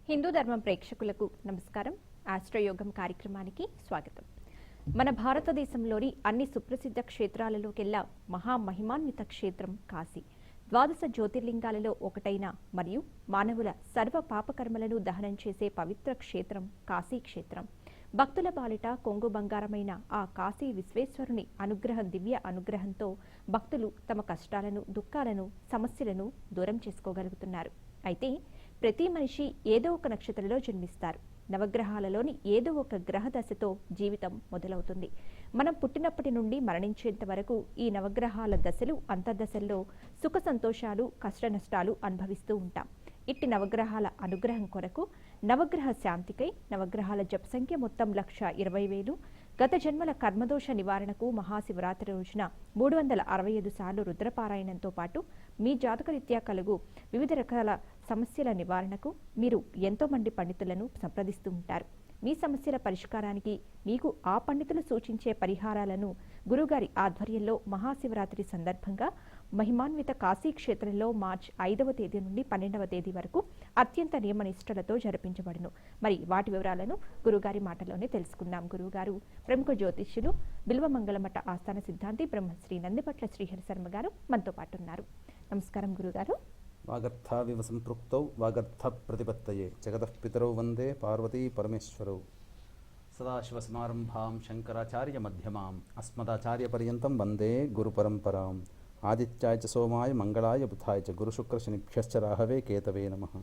హిందూ ధర్మం ప్రేక్షకులకు నమస్కారం. ఆస్ట్రోయోగం కార్యక్రమానికి స్వాగతం. మన భారతదేశంలోని అన్ని సుప్రసిద్ధ క్షేత్రాలలోకెల్లా మహామహిమాన్విత క్షేత్రం కాశీ. ద్వాదశ జ్యోతిర్లింగాలలో ఒకటైన మరియు మానవుల సర్వ పాపకర్మలను దహనం చేసే పవిత్ర క్షేత్రం కాశీ క్షేత్రం. భక్తుల బాలిట కొంగు బంగారమైన ఆ కాశీ విశ్వేశ్వరుని దివ్య అనుగ్రహంతో భక్తులు తమ కష్టాలను, దుఃఖాలను, సమస్యలను దూరం చేసుకోగలుగుతున్నారు. అయితే ప్రతి మనిషి ఏదో ఒక నక్షత్రంలో జన్మిస్తారు. నవగ్రహాలలోని ఏదో ఒక గ్రహ దశతో జీవితం మొదలవుతుంది. మనం పుట్టినప్పటి నుండి మరణించేంత వరకు ఈ నవగ్రహాల దశలు, అంతర్దశల్లో సుఖ సంతోషాలు, కష్ట నష్టాలు అనుభవిస్తూ ఉంటాం. ఇట్టి నవగ్రహాల అనుగ్రహం కొరకు, నవగ్రహ శాంతికై నవగ్రహాల జప సంఖ్య మొత్తం 1,20,000, గత జన్మల కర్మదోష నివారణకు మహాశివరాత్రి రోజున 365 సార్లు రుద్రపారాయణంతో పాటు మీ జాతకరీత్యా కలుగు వివిధ రకాల సమస్యల నివారణకు మీరు ఎంతో మంది పండితులను సంప్రదిస్తూ ఉంటారు. మీ సమస్యల పరిష్కారానికి మీకు ఆ పండితులు సూచించే పరిహారాలను గురుగారి ఆధ్వర్యంలో మహాశివరాత్రి సందర్భంగా మహిమాన్విత కాశీ క్షేత్రంలో మార్చి 5వ తేదీ నుండి 12వ తేదీ వరకు అత్యంత నియమనిష్టలతో జరిపించబడును. మరి వాటి వివరాలను గురుగారి మాటలోనే తెలుసుకుందాం. గురుగారు ప్రముఖ జ్యోతిష్యులు, బిల్వమంగళమఠ ఆస్థాన సిద్ధాంతి బ్రహ్మశ్రీ నందిపట్ల శ్రీహరి శర్మ గారు మనతో పాటు ఉన్నారు. నమస్కారం గురుగారు. వాగర్థావివ సంపృక్తౌ వాగర్థ ప్రతిపత్తయే జగతః పితరౌ వందే పార్వతీ పరమేశ్వరౌ. సదాశివసమారంభాం శంకరాచార్య మధ్యమాం అస్మదాచార్య పర్యంతం వందే గురుపరంపరాం. ఆదిత్యాయ చ సోమాయ మంగళాయ బుధాయ చ గురుశుక్రశనిభ్యశ్చ రాహవే కేతవే నమః.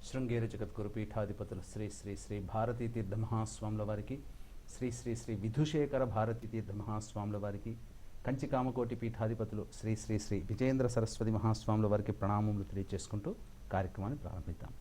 శృంగేరి జగద్గురు పీఠాధిపతులు శ్రీ శ్రీ శ్రీ భారతీ తీర్థ మహాస్వాముల వారికి, శ్రీ శ్రీ శ్రీ విధుశేఖర భారతీ తీర్థ మహాస్వాముల వారికి, కంచి కామకోటి పీఠాధిపతులు శ్రీ శ్రీ శ్రీ విజయేంద్ర సరస్వతి మహాస్వాముల వారికి ప్రణామములు తెలియజేసుకుంటూ కార్యక్రమాన్ని ప్రారంభిద్దాం.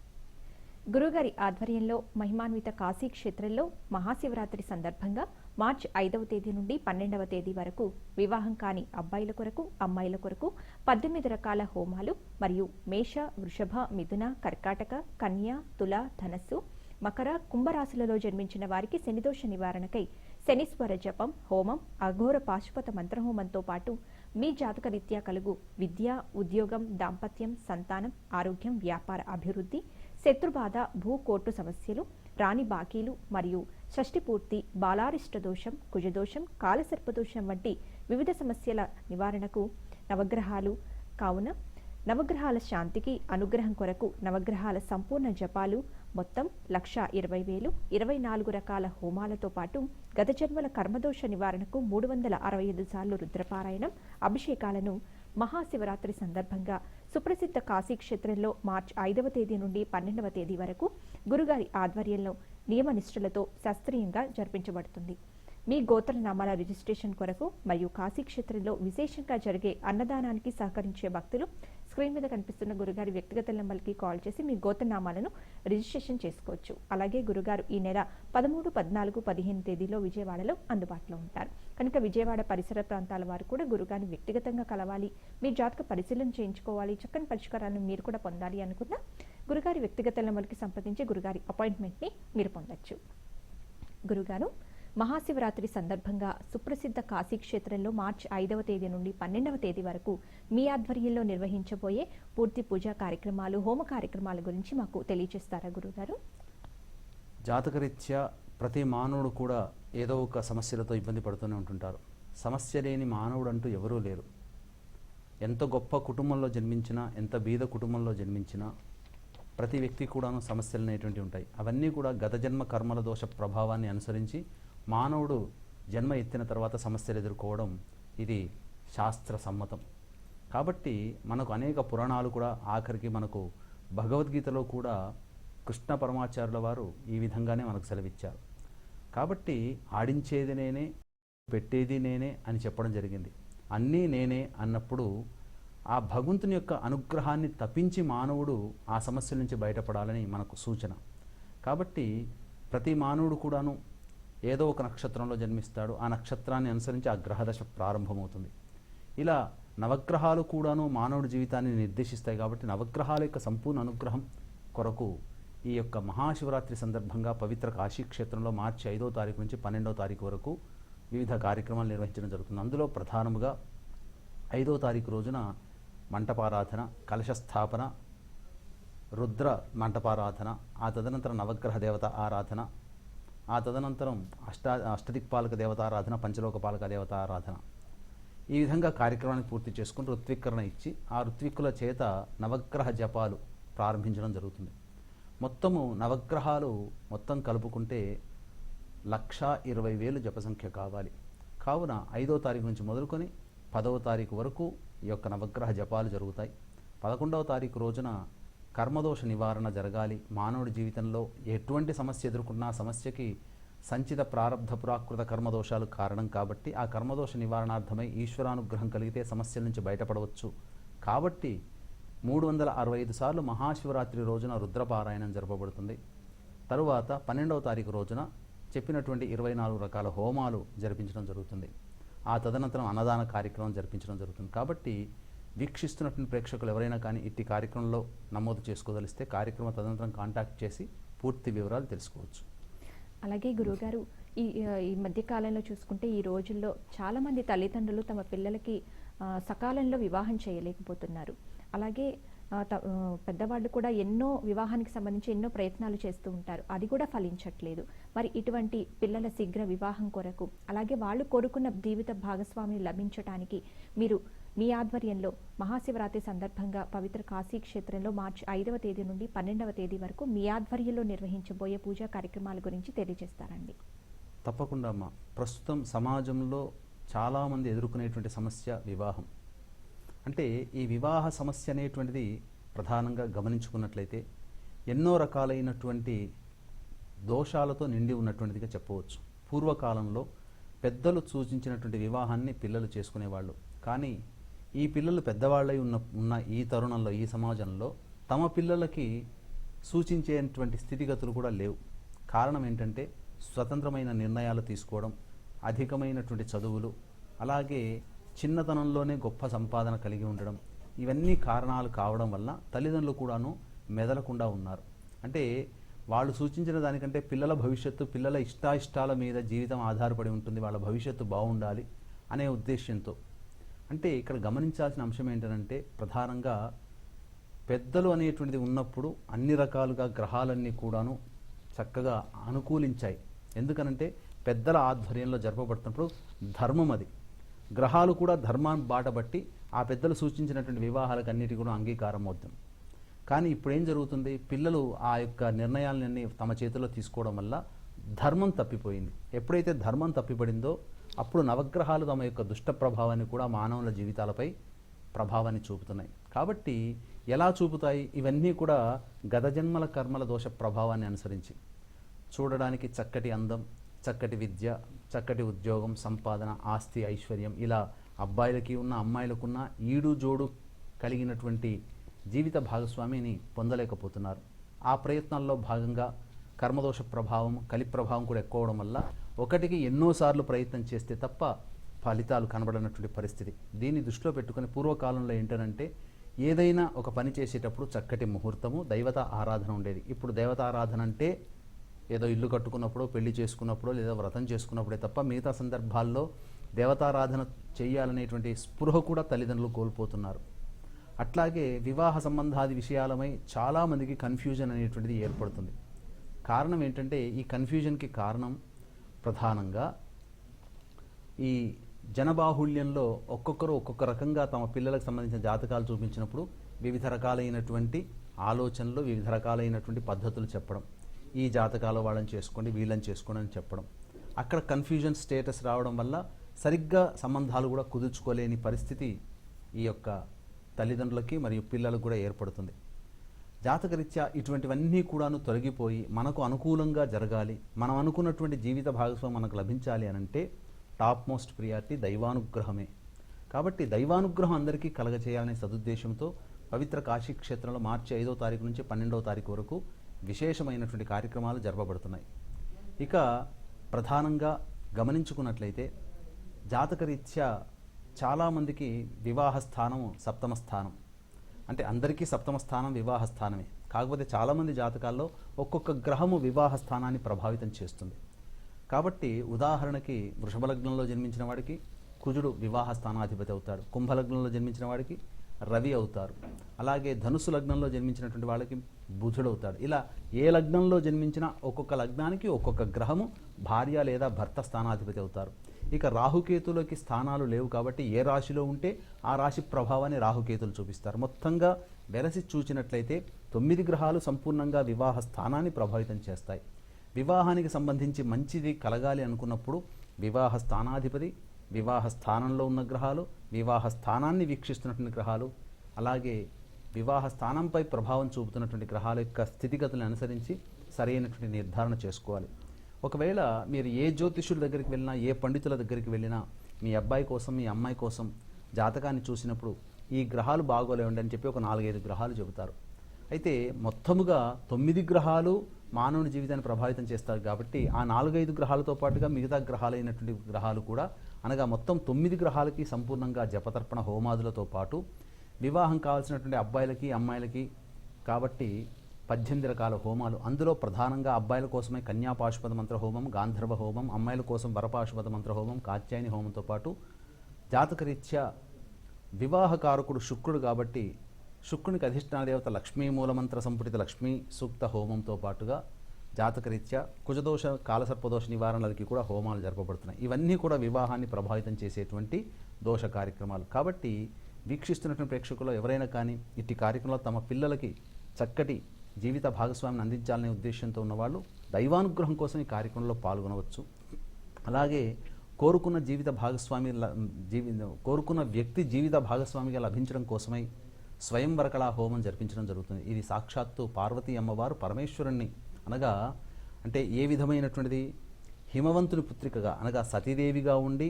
గురుగారి ఆధ్వర్యంలో మహిమాన్విత కాశీ క్షేత్రంలో మహాశివరాత్రి సందర్భంగా మార్చి 5వ తేదీ నుండి 12వ తేదీ వరకు వివాహం కాని అబ్బాయిల కొరకు, అమ్మాయిల కొరకు 18 రకాల హోమాలు మరియు మేష, వృషభ, మిథున, కర్కాటక, కన్య, తుల, ధనస్సు, మకర, కుంభరాశులలో జన్మించిన వారికి శనిదోష నివారణకై శనీశ్వర జపం, హోమం, అఘోర పాశుపత మంత్రహోమంతో పాటు మీ జాతక రీత్యా కలుగు విద్య, ఉద్యోగం, దాంపత్యం, సంతానం, ఆరోగ్యం, వ్యాపార అభివృద్ధి, శత్రుబాధ, భూకోర్టు సమస్యలు, రాణి బాకీలు మరియు షష్ఠి పూర్తి, బాలారిష్ట దోషం, కుజదోషం, కాలసర్పదోషం వంటి వివిధ సమస్యల నివారణకు నవగ్రహాలు కావున నవగ్రహాల శాంతికి, అనుగ్రహం కొరకు నవగ్రహాల సంపూర్ణ జపాలు మొత్తం 1,20,000, 24 రకాల హోమాలతో పాటు గత జన్మల కర్మదోష నివారణకు 365 సార్లు రుద్రపారాయణం, అభిషేకాలను మహాశివరాత్రి సందర్భంగా సుప్రసిద్ధ కాశీ క్షేత్రంలో మార్చి 5వ తేదీ నుండి 12వ తేదీ వరకు గురుగారి ఆధ్వర్యంలో నియమనిష్టలతో శాస్త్రీయంగా జరిపించబడుతుంది. మీ గోత్రనామాల రిజిస్ట్రేషన్ కొరకు మరియు కాశీ క్షేత్రంలో విశేషంగా జరిగే అన్నదానానికి సహకరించే భక్తులు స్క్రీన్ మీద కనిపిస్తున్న గురుగారి వ్యక్తిగత నంబర్కి కాల్ చేసి మీ గోత్రనామాలను రిజిస్ట్రేషన్ చేసుకోవచ్చు. అలాగే గురుగారు ఈ నెల 13, 14, 15 తేదీలో విజయవాడలో అందుబాటులో ఉంటారు. కనుక విజయవాడ పరిసర ప్రాంతాల వారు కూడా గురుగారిని వ్యక్తిగతంగా కలవాలి, మీ జాతక పరిశీలన చేయించుకోవాలి, చక్కని పరిష్కారాలను మీరు కూడా పొందాలి అనుకున్న గురుగారి వ్యక్తిగత నంబర్కి సంప్రదించి గురుగారి అపాయింట్మెంట్ని మీరు పొందొచ్చు. గురుగారు మహాశివరాత్రి సందర్భంగా సుప్రసిద్ధ కాశీ క్షేత్రంలో మార్చి 5వ తేదీ నుండి 12వ తేదీ వరకు మీ ఆధ్వర్యంలో నిర్వహించబోయే పూర్తి పూజా కార్యక్రమాలు, హోమ కార్యక్రమాల గురించి మాకు తెలియజేస్తారా గురుగారు? జాతకరీత్యా ప్రతి మానవుడు కూడా ఏదో ఒక సమస్యలతో ఇబ్బంది పడుతూనే ఉంటుంటారు. సమస్య లేని మానవుడు అంటూ ఎవరూ లేరు. ఎంత గొప్ప కుటుంబంలో జన్మించినా, ఎంత బీద కుటుంబంలో జన్మించినా ప్రతి వ్యక్తి కూడాను సమస్యలు అనేటువంటివి ఉంటాయి. అవన్నీ కూడా గత జన్మ కర్మల దోష ప్రభావాన్ని అనుసరించి మానవుడు జన్మ ఎత్తిన తర్వాత సమస్యలు ఎదుర్కోవడం ఇది శాస్త్ర సమ్మతం. కాబట్టి మనకు అనేక పురాణాలు కూడా, ఆఖరికి మనకు భగవద్గీతలో కూడా కృష్ణ పరమాచార్యుల వారు ఈ విధంగానే మనకు సెలవిచ్చారు. కాబట్టి ఆడించేది నేనే, పెట్టేది నేనే అని చెప్పడం జరిగింది. అన్నీ నేనే అన్నప్పుడు ఆ భగవంతుని యొక్క అనుగ్రహాన్ని తప్పించి మానవుడు ఆ సమస్యల నుంచి బయటపడాలని మనకు సూచన. కాబట్టి ప్రతి మానవుడు కూడాను ఏదో ఒక నక్షత్రంలో జన్మిస్తాడు. ఆ నక్షత్రాన్ని అనుసరించి ఆ గ్రహదశ ప్రారంభమవుతుంది. ఇలా నవగ్రహాలు కూడాను మానవుడి జీవితాన్ని నిర్దేశిస్తాయి. కాబట్టి నవగ్రహాల యొక్క సంపూర్ణ అనుగ్రహం కొరకు ఈ యొక్క మహాశివరాత్రి సందర్భంగా పవిత్ర కాశీ క్షేత్రంలో మార్చి 5వ తారీఖు నుంచి 12వ తారీఖు వరకు వివిధ కార్యక్రమాలు నిర్వహించడం జరుగుతుంది. అందులో ప్రధానముగా 5వ తారీఖు రోజున మంటపారాధన, కలశ స్థాపన, రుద్ర మంటపారాధన, ఆ తదనంతరం నవగ్రహ దేవత ఆరాధన, ఆ తదనంతరం అష్టదిక్పాలక దేవతారాధన, పంచలోకపాలక దేవతారాధన. ఈ విధంగా కార్యక్రమాన్ని పూర్తి చేసుకుని ఋత్వీకరణ ఇచ్చి ఆ ఋత్విక్కుల చేత నవగ్రహ జపాలు ప్రారంభించడం జరుగుతుంది. మొత్తము నవగ్రహాలు మొత్తం కలుపుకుంటే 1,20,000 జప సంఖ్య కావాలి. కావున 5వ తారీఖు నుంచి మొదలుకొని 10వ తారీఖు వరకు ఈ యొక్క నవగ్రహ జపాలు జరుగుతాయి. 11వ తారీఖు రోజున కర్మదోష నివారణ జరగాలి. మానవుడి జీవితంలో ఎటువంటి సమస్య ఎదుర్కొన్నా సమస్యకి సంచిత ప్రారబ్ధ పురాకృత కర్మదోషాలు కారణం కాబట్టి ఆ కర్మదోష నివారణార్థమై ఈశ్వరానుగ్రహం కలిగితే సమస్యల నుంచి బయటపడవచ్చు. కాబట్టి 365 సార్లు మహాశివరాత్రి రోజున రుద్రపారాయణం జరపబడుతుంది. తరువాత 12వ తారీఖు రోజున చెప్పినటువంటి 24 రకాల హోమాలు జరిపించడం జరుగుతుంది. ఆ తదనంతరం అన్నదాన కార్యక్రమం జరిపించడం జరుగుతుంది. కాబట్టి వీక్షిస్తున్నటువంటి ప్రేక్షకులు ఎవరైనా కానీ ఇట్టి కార్యక్రమంలో నమోదు చేసుకోదలిస్తే కార్యక్రమ తదనంతరం కాంటాక్ట్ చేసి పూర్తి వివరాలు తెలుసుకోవచ్చు. అలాగే గురువుగారు, ఈ మధ్య కాలంలో చూసుకుంటే ఈ రోజుల్లో చాలామంది తల్లిదండ్రులు తమ పిల్లలకి సకాలంలో వివాహం చేయలేకపోతున్నారు. అలాగే పెద్దవాళ్ళు కూడా ఎన్నో వివాహానికి సంబంధించి ఎన్నో ప్రయత్నాలు చేస్తూ ఉంటారు, అది కూడా ఫలించట్లేదు. మరి ఇటువంటి పిల్లల శీఘ్ర వివాహం కొరకు, అలాగే వాళ్ళు కోరుకున్న జీవిత భాగస్వామిని లభించడానికి మీరు మీ ఆధ్వర్యంలో మహాశివరాత్రి సందర్భంగా పవిత్ర కాశీ క్షేత్రంలో మార్చి 5వ తేదీ నుండి 12వ తేదీ వరకు మీ ఆధ్వర్యంలో నిర్వహించబోయే పూజా కార్యక్రమాల గురించి తెలియజేస్తారండి. తప్పకుండా అమ్మా. ప్రస్తుతం సమాజంలో చాలామంది ఎదుర్కొనేటువంటి సమస్య వివాహం. అంటే ఈ వివాహ సమస్య అనేటువంటిది ప్రధానంగా గమనించుకున్నట్లయితే ఎన్నో రకాలైనటువంటి దోషాలతో నిండి ఉన్నటువంటిదిగా చెప్పవచ్చు. పూర్వకాలంలో పెద్దలు సూచించినటువంటి వివాహాన్ని పిల్లలు చేసుకునేవాళ్ళు. కానీ ఈ పిల్లలు పెద్దవాళ్ళై ఉన్న ఈ తరుణంలో, ఈ సమాజంలో తమ పిల్లలకి సూచించేటువంటి స్థితిగతులు కూడా లేవు. కారణం ఏంటంటే స్వతంత్రమైన నిర్ణయాలు తీసుకోవడం, అధికమైనటువంటి చదువులు, అలాగే చిన్నతనంలోనే గొప్ప సంపాదన కలిగి ఉండడం, ఇవన్నీ కారణాలు కావడం వల్ల తల్లిదండ్రులు కూడాను మెదలకుండా ఉన్నారు. అంటే వాళ్ళు సూచించిన దానికంటే పిల్లల భవిష్యత్తు, పిల్లల ఇష్టాయిష్టాల మీద జీవితం ఆధారపడి ఉంటుంది, వాళ్ళ భవిష్యత్తు బాగుండాలి అనే ఉద్దేశ్యంతో. అంటే ఇక్కడ గమనించాల్సిన అంశం ఏంటంటే ప్రధానంగా పెద్దలు అనేటువంటిది ఉన్నప్పుడు అన్ని రకాలుగా గ్రహాలన్నీ కూడాను చక్కగా అనుకూలించాయి. ఎందుకనంటే పెద్దల ఆధ్వర్యంలో జరపబడుతున్నప్పుడు ధర్మం అది. గ్రహాలు కూడా ధర్మాన్ని బాటబట్టి ఆ పెద్దలు సూచించినటువంటి వివాహాలకు అన్నిటి కూడా అంగీకారం అవుతుంది. కానీ ఇప్పుడు ఏం జరుగుతుంది, పిల్లలు ఆ యొక్క నిర్ణయాలన్నీ తమ చేతిలో తీసుకోవడం వల్ల ధర్మం తప్పిపోయింది. ఎప్పుడైతే ధర్మం తప్పిపడిందో అప్పుడు నవగ్రహాలు తమ యొక్క దుష్ట ప్రభావాన్ని కూడా మానవుల జీవితాలపై ప్రభావాన్ని చూపుతున్నాయి. కాబట్టి ఎలా చూపుతాయి? ఇవన్నీ కూడా గత జన్మల కర్మల దోష ప్రభావాన్ని అనుసరించి చూడడానికి చక్కటి అందం, చక్కటి విద్య, చక్కటి ఉద్యోగం, సంపాదన, ఆస్తి, ఐశ్వర్యం, ఇలా అబ్బాయిలకి ఉన్న అమ్మాయిలకున్న ఈడు జోడు కలిగినటువంటి జీవిత భాగస్వామిని పొందలేకపోతున్నారు. ఆ ప్రయత్నాల్లో భాగంగా కర్మదోష ప్రభావం, కలి ప్రభావం కూడా ఎక్కువ అవడం వల్ల ఒకటికి ఎన్నోసార్లు ప్రయత్నం చేస్తే తప్ప ఫలితాలు కనబడనటువంటి పరిస్థితి. దీన్ని దృష్టిలో పెట్టుకుని పూర్వకాలంలో ఏంటంటే ఏదైనా ఒక పని చేసేటప్పుడు చక్కటి ముహూర్తము, దైవత ఆరాధన ఉండేది. ఇప్పుడు దేవత ఆరాధన అంటే ఏదో ఇల్లు కట్టుకున్నప్పుడు, పెళ్లి చేసుకున్నప్పుడు, లేదా వ్రతం చేసుకున్నప్పుడే తప్ప మిగతా సందర్భాల్లో దేవతారాధన చేయాలనేటువంటి స్పృహ కూడా తల్లిదండ్రులు కోల్పోతున్నారు. అట్లాగే వివాహ సంబంధాది విషయాలమై చాలామందికి కన్ఫ్యూజన్ అనేటువంటిది ఏర్పడుతుంది. కారణం ఏంటంటే ఈ కన్ఫ్యూజన్కి కారణం ప్రధానంగా ఈ జనబాహుళ్యంలో ఒక్కొక్కరు ఒక్కొక్క రకంగా తమ పిల్లలకు సంబంధించిన జాతకాలు చూపించినప్పుడు వివిధ రకాలైనటువంటి ఆలోచనలు, వివిధ రకాలైనటువంటి పద్ధతులు చెప్పడం, ఈ జాతకాల వాళ్ళని చేసుకోండి, వీళ్ళని చేసుకోండి అని చెప్పడం, అక్కడ కన్ఫ్యూజన్ స్టేటస్ రావడం వల్ల సరిగ్గా సంబంధాలు కూడా కుదుర్చుకోలేని పరిస్థితి ఈ యొక్క తల్లిదండ్రులకి మరియు పిల్లలకు కూడా ఏర్పడుతుంది. జాతకరీత్యా ఇటువంటివన్నీ కూడాను తొలగిపోయి మనకు అనుకూలంగా జరగాలి, మనం అనుకున్నటువంటి జీవిత భాగస్వామి మనకు లభించాలి అనంటే టాప్ మోస్ట్ ప్రియారిటీ దైవానుగ్రహమే. కాబట్టి దైవానుగ్రహం అందరికీ కలగచేయాలనే సదుద్దేశంతో పవిత్ర కాశీ క్షేత్రంలో మార్చి 5వ తారీఖు నుంచి 12వ తారీఖు వరకు విశేషమైనటువంటి కార్యక్రమాలు జరపబడుతున్నాయి. ఇక ప్రధానంగా గమనించుకున్నట్లయితే జాతకరీత్యా చాలామందికి వివాహ స్థానం సప్తమ స్థానం, అంటే అందరికీ సప్తమ స్థానం వివాహ స్థానమే. కాకపోతే చాలామంది జాతకాల్లో ఒక్కొక్క గ్రహము వివాహ స్థానాన్ని ప్రభావితం చేస్తుంది. కాబట్టి ఉదాహరణకి వృషభ లగ్నంలో జన్మించిన వాడికి కుజుడు వివాహ స్థానాధిపతి అవుతాడు, కుంభలగ్నంలో జన్మించిన వాడికి రవి అవుతారు. అలాగే ధనుసు లగ్నంలో జన్మించినటువంటి వాళ్ళకి బుధుడు అవుతాడు. ఇలా ఏ లగ్నంలో జన్మించినా ఒక్కొక్క లగ్నానికి ఒక్కొక్క గ్రహము భార్య లేదా భర్త స్థానాధిపతి అవుతారు. ఇక రాహుకేతులకి స్థానాలు లేవు కాబట్టి ఏ రాశిలో ఉంటే ఆ రాశి ప్రభావాన్ని రాహుకేతులు చూపిస్తారు. మొత్తంగా వెరసి చూచినట్లయితే 9 గ్రహాలు సంపూర్ణంగా వివాహ స్థానాన్ని ప్రభావితం చేస్తాయి. వివాహానికి సంబంధించి మంచిది కలగాలి అనుకున్నప్పుడు వివాహ స్థానాధిపతి, వివాహ స్థానంలో ఉన్న గ్రహాలు, వివాహ స్థానాన్ని వీక్షిస్తున్నటువంటి గ్రహాలు, అలాగే వివాహ స్థానంపై ప్రభావం చూపుతున్నటువంటి గ్రహాల యొక్క స్థితిగతులను అనుసరించి సరైనటువంటి నిర్ధారణ చేసుకోవాలి. ఒకవేళ మీరు ఏ జ్యోతిష్యుల దగ్గరికి వెళ్ళినా, ఏ పండితుల దగ్గరికి వెళ్ళినా మీ అబ్బాయి కోసం, మీ అమ్మాయి కోసం జాతకాన్ని చూసినప్పుడు ఈ గ్రహాలు బాగోలేవండి అని చెప్పి ఒక 4-5 గ్రహాలు చెబుతారు. అయితే మొత్తముగా 9 గ్రహాలు మానవుని జీవితాన్ని ప్రభావితం చేస్తారు కాబట్టి ఆ 4-5 గ్రహాలతో పాటుగా మిగతా గ్రహాలైనటువంటి గ్రహాలు కూడా, అనగా మొత్తం 9 గ్రహాలకి సంపూర్ణంగా జపతర్పణ హోమాదులతో పాటు వివాహం కావాల్సినటువంటి అబ్బాయిలకి అమ్మాయిలకి కాబట్టి 18 రకాల హోమాలు. అందులో ప్రధానంగా అబ్బాయిల కోసమే కన్యాపాశుపత మంత్ర హోమం, గాంధర్వ హోమం, అమ్మాయిల కోసం వరపాశుపత మంత్ర హోమం, కాత్యాయని హోమంతో పాటు జాతకరీత్యా వివాహకారకుడు శుక్రుడు కాబట్టి శుక్రునికి అధిష్టాన దేవత లక్ష్మీ మూలమంత్ర సంపుటిత లక్ష్మీ సూక్త హోమంతో పాటుగా జాతకరీత్యా కుజదోష కాలసర్పదోష నివారణలకి కూడా హోమాలు జరపబడుతున్నాయి. ఇవన్నీ కూడా వివాహాన్ని ప్రభావితం చేసేటువంటి దోష కార్యక్రమాలు. కాబట్టి వీక్షిస్తున్నటువంటి ప్రేక్షకులు ఎవరైనా కానీ ఇట్టి కార్యక్రమాలు తమ పిల్లలకి చక్కటి జీవిత భాగస్వామిని అందించాలనే ఉద్దేశంతో ఉన్నవాళ్ళు దైవానుగ్రహం కోసం ఈ కార్యక్రమంలో పాల్గొనవచ్చు. అలాగే కోరుకున్న వ్యక్తి జీవిత భాగస్వామిగా లభించడం కోసమై స్వయంవర కళా హోమం జరిపించడం జరుగుతుంది. ఇది సాక్షాత్తు పార్వతీ అమ్మవారు పరమేశ్వరుణ్ణి అంటే ఏ విధమైనటువంటిది, హిమవంతుని పుత్రికగా అనగా సతీదేవిగా ఉండి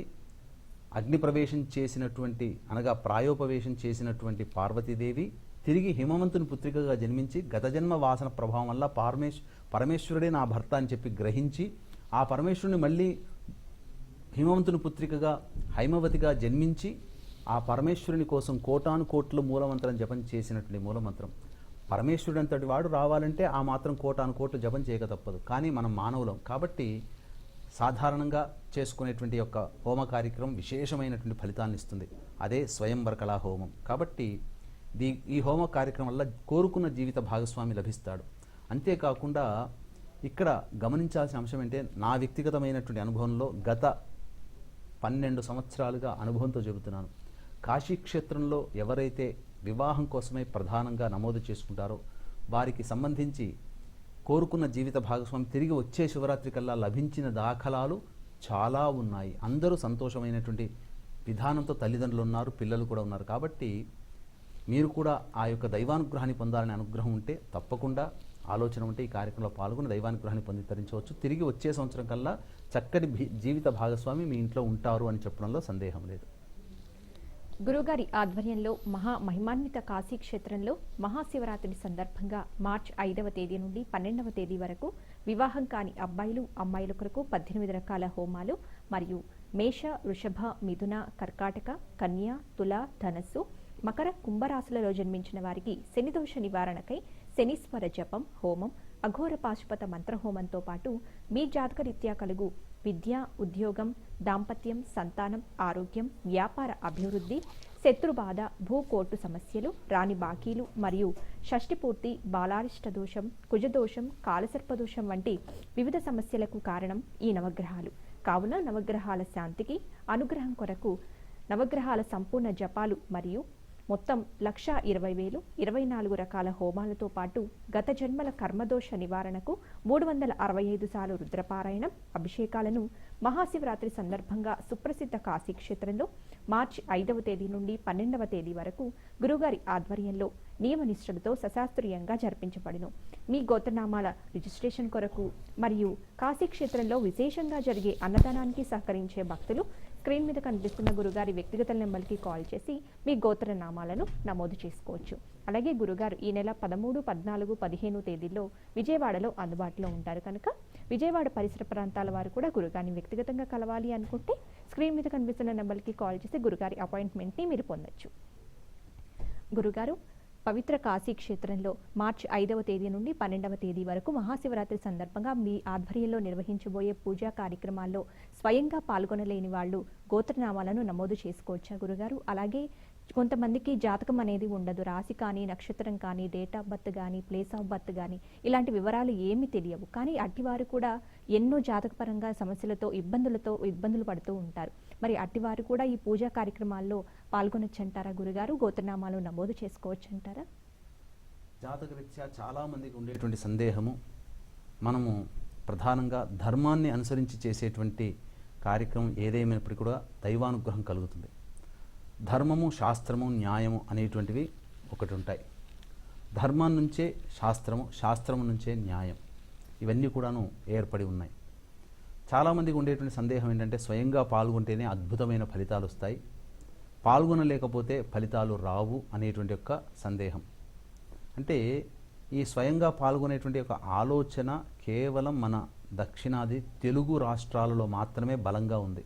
అగ్ని ప్రవేశం చేసినటువంటి అనగా ప్రాయోపవేశం చేసినటువంటి పార్వతీదేవి తిరిగి హిమవంతుని పుత్రికగా జన్మించి గత జన్మ వాసన ప్రభావం వల్ల పరమేశ్వరుడే నా భర్త అని చెప్పి గ్రహించి ఆ పరమేశ్వరుని మళ్ళీ హిమవంతుని పుత్రికగా హైమవతిగా జన్మించి ఆ పరమేశ్వరుని కోసం కోటాను కోట్లు మూలమంత్రం జపం చేసినటువంటి మూలమంత్రం. పరమేశ్వరుడు అంతటి వాడు రావాలంటే ఆ మాత్రం కోటాను కోట్లు జపం చేయక తప్పదు. కానీ మనం మానవులం కాబట్టి సాధారణంగా చేసుకునేటువంటి యొక్క హోమ కార్యక్రమం విశేషమైనటువంటి ఫలితాలను ఇస్తుంది. అదే స్వయంవర కళా హోమం. కాబట్టి ఈ హోమ కార్యక్రమం వల్ల కోరుకున్న జీవిత భాగస్వామి లభిస్తాడు. అంతేకాకుండా ఇక్కడ గమనించాల్సిన అంశం ఏంటంటే, నా వ్యక్తిగతమైనటువంటి అనుభవంలో గత 12 సంవత్సరాలుగా అనుభవంతో చెబుతున్నాను. కాశీక్షేత్రంలో ఎవరైతే వివాహం కోసమే ప్రధానంగా నమోదు చేసుకుంటారో వారికి సంబంధించి కోరుకున్న జీవిత భాగస్వామి తిరిగి వచ్చే శివరాత్రి కల్లా లభించిన దాఖలాలు చాలా ఉన్నాయి. అందరూ సంతోషమైనటువంటి విధానంతో తల్లిదండ్రులు ఉన్నారు, పిల్లలు కూడా ఉన్నారు. కాబట్టి మీరు కూడా ఆ యొక్క దైవానుగ్రహాన్ని పొందాలనే అనుగ్రహం ఉంటే తప్పకుండా ఆలోచన ఉంటే ఈ కార్యక్రమంలో పాల్గొని దైవానుగ్రహాన్ని పొంది తరించవచ్చు. తిరిగి వచ్చే సంవత్సరం కల్లా చక్కటి జీవిత భాగస్వామి మీ ఇంట్లో ఉంటారు అని చెప్పడంలో సందేహం లేదు. గురుగారి ఆధ్వర్యంలో మహిమాన్విత కాశీ క్షేత్రంలో మహాశివరాత్రి సందర్భంగా మార్చి 5వ తేదీ నుండి 12వ తేదీ వరకు వివాహం కాని అబ్బాయిలు అమ్మాయిల కొరకు 18 రకాల హోమాలు మరియు మేష, వృషభ, మిథున, కర్కాటక, కన్య, తుల, ధనస్సు, మకర, కుంభరాశులలో జన్మించిన వారికి శనిదోష నివారణకై శనీశ్వర జపం హోమం, అఘోర పాశుపత మంత్రహోమంతో పాటు మీ జాతకరీత్యా కలుగు విద్య, ఉద్యోగం, దాంపత్యం, సంతానం, ఆరోగ్యం, వ్యాపార అభివృద్ధి, శత్రుబాధ, భూకోర్టు సమస్యలు, రాని బాకీలు మరియు షష్ఠిపూర్తి, బాలారిష్ట దోషం, కుజదోషం, కాలసర్పదోషం వంటి వివిధ సమస్యలకు కారణం ఈ నవగ్రహాలు. కావున నవగ్రహాల శాంతికి అనుగ్రహం కొరకు నవగ్రహాల సంపూర్ణ జపాలు మరియు మొత్తం 1,20,000 24 రకాల హోమాలతో పాటు గత జన్మల కర్మదోష నివారణకు 365 సార్లు రుద్రపారాయణం, అభిషేకాలను మహాశివరాత్రి సందర్భంగా సుప్రసిద్ధ కాశీ క్షేత్రంలో మార్చి 5వ తేదీ నుండి 12వ తేదీ వరకు గురుగారి ఆధ్వర్యంలో నియమనిష్టలతో సశాస్త్రీయంగా జరిపించబడును. మీ గోత్రనామాల రిజిస్ట్రేషన్ కొరకు మరియు కాశీ క్షేత్రంలో విశేషంగా జరిగే అన్నదానానికి సహకరించే భక్తులు స్క్రీన్ మీద కనిపిస్తున్న గురుగారి వ్యక్తిగత నెంబర్కి కాల్ చేసి మీ గోత్రనామాలను నమోదు చేసుకోవచ్చు. అలాగే గురుగారు ఈ నెల 13, 14, 15 తేదీల్లో విజయవాడలో అందుబాటులో ఉంటారు కనుక విజయవాడ పరిసర ప్రాంతాల వారు కూడా గురుగారిని వ్యక్తిగతంగా కలవాలి అనుకుంటే స్క్రీన్ మీద కనిపిస్తున్న నెంబర్కి కాల్ చేసి గురుగారి అపాయింట్మెంట్ని మీరు పొందొచ్చు. గురుగారు పవిత్ర కాశీ క్షేత్రంలో మార్చి 5వ తేదీ నుండి 12వ తేదీ వరకు మహాశివరాత్రి సందర్భంగా మీ ఆధ్వర్యంలో నిర్వహించబోయే పూజా కార్యక్రమాల్లో స్వయంగా పాల్గొనలేని వాళ్ళు గోత్రనామాలను నమోదు చేసుకోవచ్చా గురుగారు? అలాగే కొంతమందికి జాతకం అనేది ఉండదు. రాశి కానీ, నక్షత్రం కానీ, డేట్ ఆఫ్ బర్త్ గానీ, ప్లేస్ ఆఫ్ బర్త్ గానీ ఇలాంటి వివరాలు ఏమీ తెలియవు. కానీ అట్టివారు కూడా ఎన్నో జాతకపరంగా సమస్యలతో, ఇబ్బందులు పడుతూ ఉంటారు. మరి అట్టివారు కూడా ఈ పూజా కార్యక్రమాల్లో పాల్గొనొచ్చంటారా గురుగారు? గోత్రనామాలు నమోదు చేసుకోవచ్చంటారా? జాతకరీత్యా చాలామందికి ఉండేటువంటి సందేహము, మనము ప్రధానంగా ధర్మాన్ని అనుసరించి చేసేటువంటి కార్యక్రమం ఏదేమైనప్పటికీ కూడా దైవానుగ్రహం కలుగుతుంది. ధర్మము, శాస్త్రము, న్యాయము అనేటువంటివి ఒకటి ఉంటాయి. ధర్మం నుంచే శాస్త్రము, శాస్త్రము నుంచే న్యాయం, ఇవన్నీ కూడాను ఏర్పడి ఉన్నాయి. చాలామందికి ఉండేటువంటి సందేహం ఏంటంటే స్వయంగా పాల్గొంటేనే అద్భుతమైన ఫలితాలు వస్తాయి, పాల్గొనలేకపోతే ఫలితాలు రావు అనేటువంటి యొక్క సందేహం. అంటే ఈ స్వయంగా పాల్గొనేటువంటి ఒక ఆలోచన కేవలం మన దక్షిణాది తెలుగు రాష్ట్రాలలో మాత్రమే బలంగా ఉంది.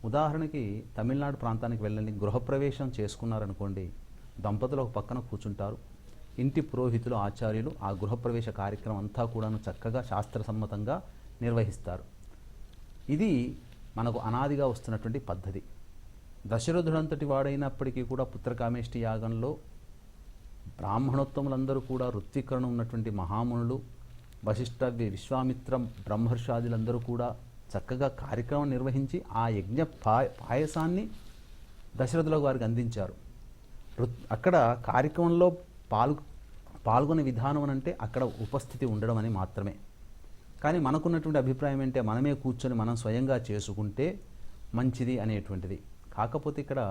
ఉదాహరణకి తమిళనాడు ప్రాంతానికి వెళ్ళండి, గృహప్రవేశం చేసుకున్నారనుకోండి, దంపతులు ఒక పక్కన కూర్చుంటారు, ఇంటి పురోహితులు, ఆచార్యులు ఆ గృహప్రవేశ కార్యక్రమం అంతా కూడాను చక్కగా శాస్త్రసమ్మతంగా నిర్వహిస్తారు. ఇది మనకు అనాదిగా వస్తున్నటువంటి పద్ధతి. దశరథుడంతటి వాడైనప్పటికీ కూడా పుత్రకామేష్టి యాగంలో బ్రాహ్మణోత్తములందరూ కూడా ఋత్వికరణ ఉన్నటువంటి మహామునులు, వశిష్ఠ, విశ్వామిత్ర, బ్రహ్మర్షాదులందరూ కూడా చక్కగా కార్యక్రమం నిర్వహించి ఆ యజ్ఞ పాయసాన్ని దశరథుల వారికి అందించారు. అక్కడ కార్యక్రమంలో పాల్గొనే విధానం అంటే అక్కడ ఉపస్థితి ఉండడం అని మాత్రమే. కానీ మనకున్నటువంటి అభిప్రాయం ఏంటంటే మనమే కూర్చొని మనం స్వయంగా చేసుకుంటే మంచిది అనేటువంటిది. కాకపోతే ఇక్కడ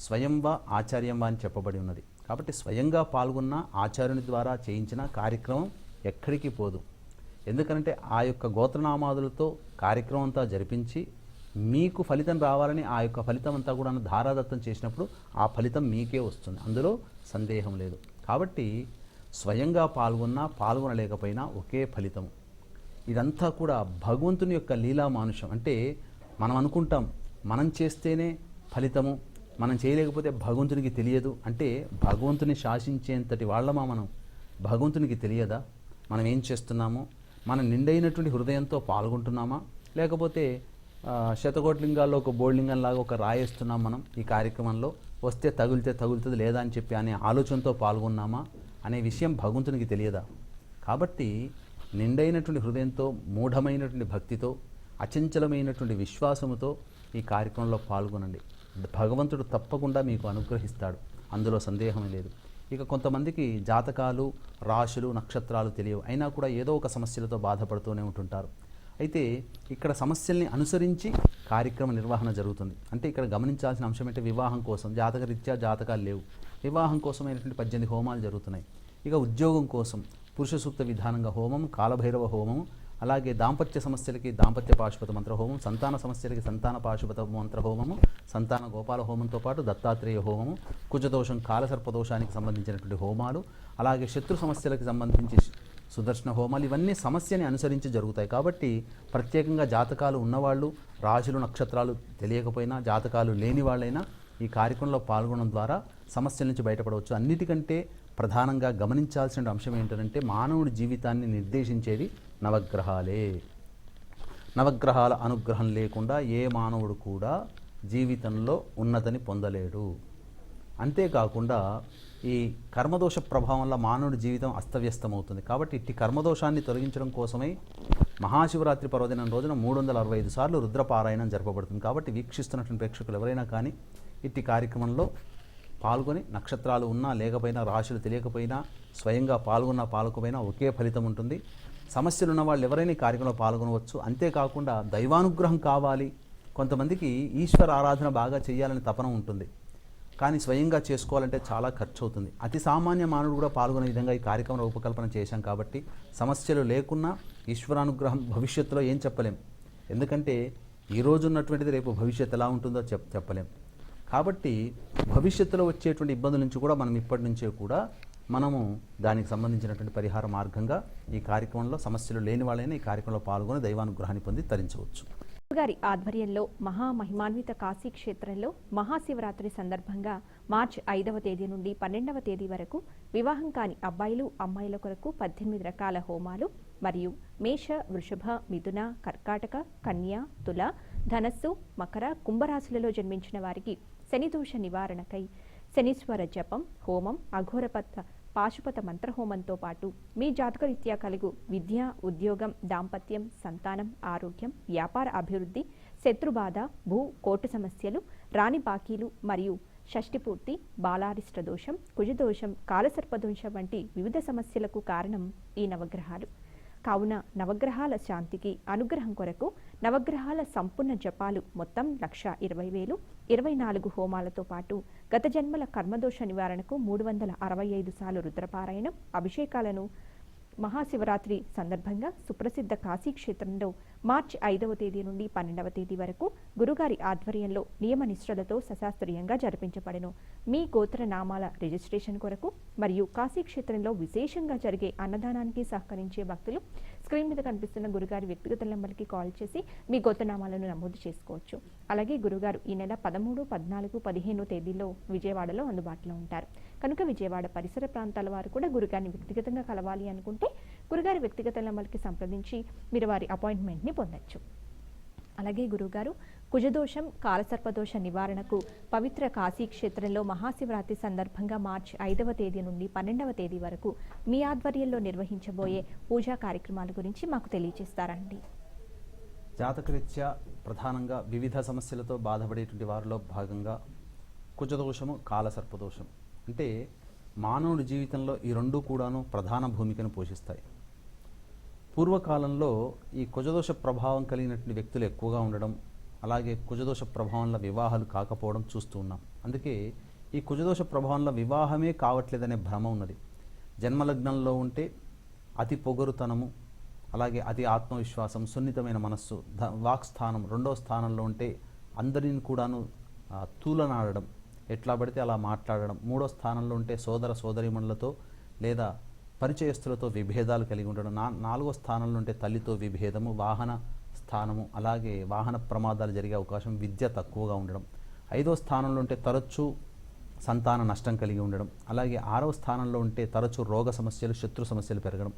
స్వయంవా ఆచార్యంవా అని చెప్పబడి ఉన్నది. కాబట్టి స్వయంగా పాల్గొన్న ఆచార్యుని ద్వారా చేయించిన కార్యక్రమం ఎక్కడికి పోదు. ఎందుకంటే ఆ యొక్క గోత్రనామాదులతో కార్యక్రమం అంతా జరిపించి మీకు ఫలితం రావాలని ఆ యొక్క ఫలితం అంతా కూడా ధారాదత్తం చేసినప్పుడు ఆ ఫలితం మీకే వస్తుంది, అందులో సందేహం లేదు. కాబట్టి స్వయంగా పాల్గొనలేకపోయినా ఒకే ఫలితం. ఇదంతా కూడా భగవంతుని యొక్క లీలా మానుషం. అంటే మనం అనుకుంటాం మనం చేస్తేనే ఫలితము, మనం చేయలేకపోతే భగవంతునికి తెలియదు. అంటే భగవంతుని శాసించేంతటి వాళ్ళమా మనం? భగవంతునికి తెలియదా మనం ఏం చేస్తున్నామో? మనం నిండైనటువంటి హృదయంతో పాల్గొంటున్నామా, లేకపోతే శతకోట్లింగాల్లో ఒక బోర్లింగంలాగా ఒక రాయేస్తున్నాం మనం ఈ కార్యక్రమంలో, వస్తే తగులుతుంది లేదా అని చెప్పి అనే ఆలోచనతో పాల్గొన్నామా అనే విషయం భగవంతునికి తెలియదా? కాబట్టి నిండైనటువంటి హృదయంతో, మూఢమైనటువంటి భక్తితో, అచంచలమైనటువంటి విశ్వాసముతో ఈ కార్యక్రమంలో పాల్గొనండి. భగవంతుడు తప్పకుండా మీకు అనుగ్రహిస్తాడు, అందులో సందేహమే లేదు. ఇక కొంతమందికి జాతకాలు, రాశులు, నక్షత్రాలు తెలియవు, అయినా కూడా ఏదో ఒక సమస్యలతో బాధపడుతూనే ఉంటుంటారు. అయితే ఇక్కడ సమస్యల్ని అనుసరించి కార్యక్రమ నిర్వహణ జరుగుతుంది. అంటే ఇక్కడ గమనించాల్సిన అంశం ఏంటంటే వివాహం కోసం జాతకరీత్యా జాతకాలు లేవు, వివాహం కోసమైనటువంటి 18 హోమాలు జరుగుతున్నాయి. ఇక ఉద్యోగం కోసం పురుష సూక్త విధానంగా హోమం, కాలభైరవ హోమము, అలాగే దాంపత్య సమస్యలకి దాంపత్య పాశుపత మంత్ర హోమం, సంతాన సమస్యలకి సంతాన పాశుపత మంత్ర హోమము, సంతాన గోపాల హోమంతో పాటు దత్తాత్రేయ హోమము, కుజదోషం, కాలసర్పదోషానికి సంబంధించినటువంటి హోమాలు, అలాగే శత్రు సమస్యలకు సంబంధించి సుదర్శన హోమాలు, ఇవన్నీ సమస్యని అనుసరించి జరుగుతాయి. కాబట్టి ప్రత్యేకంగా జాతకాలు ఉన్నవాళ్ళు, రాశులు, నక్షత్రాలు తెలియకపోయినా, జాతకాలు లేని వాళ్ళైనా ఈ కార్యక్రమంలో పాల్గొనడం ద్వారా సమస్యల నుంచి బయటపడవచ్చు. అన్నిటికంటే ప్రధానంగా గమనించాల్సిన అంశం ఏంటంటే మానవుడి జీవితాన్ని నిర్దేశించేది నవగ్రహాలే. నవగ్రహాల అనుగ్రహం లేకుండా ఏ మానవుడు కూడా జీవితంలో ఉన్నతిని పొందలేడు. అంతేకాకుండా ఈ కర్మదోష ప్రభావం వల్ల మానవుడి జీవితం అస్తవ్యస్తమవుతుంది. కాబట్టి ఇట్టి కర్మదోషాన్ని తొలగించడం కోసమై మహాశివరాత్రి పర్వదినం రోజున 365 సార్లు రుద్రపారాయణం జరపబడుతుంది. కాబట్టి వీక్షిస్తున్నటువంటి ప్రేక్షకులు ఎవరైనా కానీ ఇట్టి కార్యక్రమంలో పాల్గొని, నక్షత్రాలు ఉన్నా లేకపోయినా, రాశులు తెలియకపోయినా, స్వయంగా పాల్గొకపోయినా ఒకే ఫలితం ఉంటుంది. సమస్యలు ఉన్న వాళ్ళు ఎవరైనా ఈ కార్యక్రమంలో పాల్గొనవచ్చు. అంతేకాకుండా దైవానుగ్రహం కావాలి, కొంతమందికి ఈశ్వర ఆరాధన బాగా చేయాలని తపన ఉంటుంది, కానీ స్వయంగా చేసుకోవాలంటే చాలా ఖర్చు అవుతుంది. అతి సామాన్య మానవుడు కూడా పాల్గొనే విధంగా ఈ కార్యక్రమం రూపకల్పన చేశాం. కాబట్టి సమస్యలు లేకున్నా ఈశ్వరానుగ్రహం భవిష్యత్తులో ఏం చెప్పలేం, ఎందుకంటే ఈరోజు ఉన్నటువంటిది రేపు భవిష్యత్తు ఎలా ఉంటుందో చెప్పలేం. కాబట్టి భవిష్యత్తులో వచ్చేటువంటి ఇబ్బందుల నుంచి కూడా మనం ఇప్పటి నుంచే కూడా మనము దానికి సంబంధించినటువంటి పరిహార మార్గంగా ఈ కార్యక్రమంలో సమస్యలు లేని వాళ్ళైనా ఈ కార్యక్రమంలో పాల్గొని దైవానుగ్రహాన్ని పొంది తరించవచ్చు. గారి ఆధ్వర్యంలో మహామహిమాన్విత కాశీ క్షేత్రంలో మహాశివరాత్రి సందర్భంగా మార్చి 5వ తేదీ నుండి 12వ తేదీ వరకు వివాహం కాని అబ్బాయిలు, అమ్మాయిల కొరకు 18 రకాల హోమాలు మరియు మేష, వృషభ, మిథున, కర్కాటక, కన్య, తుల, ధనస్సు, మకర, కుంభరాశులలో జన్మించిన వారికి శనిదోష నివారణకై శనీశ్వర జపం, హోమం, అఘోరపత్త పాశుపత మంత్రహోమంతో పాటు మీ జాతకరీత్యా కలుగు విద్య, ఉద్యోగం, దాంపత్యం, సంతానం, ఆరోగ్యం, వ్యాపార అభివృద్ధి, శత్రుబాధ, కోర్టు సమస్యలు, రాని బాకీలు మరియు షష్టిపూర్తి, బాలారిష్ట దోషం, కుజదోషం, కాలసర్పదోషం వంటి వివిధ సమస్యలకు కారణం ఈ నవగ్రహాలు. కావున నవగ్రహాల శాంతికి, అనుగ్రహం కొరకు నవగ్రహాల సంపూర్ణ జపాలు మొత్తం 1,20,000, 24 హోమాలతో పాటు గత జన్మల కర్మదోష నివారణకు 365 సార్లు రుద్రపారాయణం, అభిషేకాలను మహాశివరాత్రి సందర్భంగా సుప్రసిద్ధ కాశీ క్షేత్రంలో మార్చి 5వ తేదీ నుండి 12వ తేదీ వరకు గురుగారి ఆధ్వర్యంలో నియమ నిష్ఠలతో సశాస్త్రీయంగా జరిపించబడెను. మీ గోత్ర నామాల రిజిస్ట్రేషన్ కొరకు మరియు కాశీ క్షేత్రంలో విశేషంగా జరిగే అన్నదానానికి సహకరించే భక్తులు స్క్రీన్ మీద కనిపిస్తున్న గురుగారి వ్యక్తిగత నెంబర్కి కాల్ చేసి మీ గోత్రనామాలను నమోదు చేసుకోవచ్చు. అలాగే గురుగారు ఈ నెల 13, 14, 15 తేదీల్లో విజయవాడలో అందుబాటులో ఉంటారు. కనుక విజయవాడ పరిసర ప్రాంతాల వారు కూడా గురుగారిని వ్యక్తిగతంగా కలవాలి అనుకుంటే గురుగారి వ్యక్తిగత నెంబర్కి సంప్రదించి మీరు వారి అపాయింట్మెంట్ని పొందొచ్చు. అలాగే గురుగారు కుజదోషం, కాలసర్పదోష నివారణకు పవిత్ర కాశీ క్షేత్రంలో మహాశివరాత్రి సందర్భంగా మార్చి 5వ తేదీ నుండి 12వ తేదీ వరకు మీ ఆధ్వర్యంలో నిర్వహించబోయే పూజా కార్యక్రమాల గురించి మాకు తెలియజేస్తారండి. జాతకరీత్యా ప్రధానంగా వివిధ సమస్యలతో బాధపడేటువంటి వారిలో భాగంగా కుజదోషము, కాలసర్పదోషం అంటే మానవుడి జీవితంలో ఈ రెండూ కూడాను ప్రధాన భూమికను పోషిస్తాయి. పూర్వకాలంలో ఈ కుజదోష ప్రభావం కలిగినటువంటి వ్యక్తులు ఎక్కువగా ఉండడం, అలాగే కుజదోష ప్రభావంలో వివాహాలు కాకపోవడం చూస్తూ ఉన్నాం. అందుకే ఈ కుజదోష ప్రభావంలో వివాహమే కావట్లేదనే భ్రమ ఉన్నది. జన్మలగ్నంలో ఉంటే అతి పొగరుతనము, అలాగే అతి ఆత్మవిశ్వాసం, సున్నితమైన మనస్సు, వాక్స్థానం 2వ స్థానంలో ఉంటే అందరిని కూడాను తూలనాడడం, ఎట్లా పడితే అలా మాట్లాడడం, 3వ స్థానంలో ఉంటే సోదర సోదరీమణులతో లేదా పరిచయస్తులతో విభేదాలు కలిగి ఉండడం, 4వ స్థానంలో ఉంటే తల్లితో విభేదము, వాహన స్థానము, అలాగే వాహన ప్రమాదాలు జరిగే అవకాశం, విద్య తక్కువగా ఉండడం, 5వ స్థానంలో ఉంటే తరచూ సంతాన నష్టం కలిగి ఉండడం, అలాగే 6వ స్థానంలో ఉంటే తరచూ రోగ సమస్యలు, శత్రు సమస్యలు పెరగడం,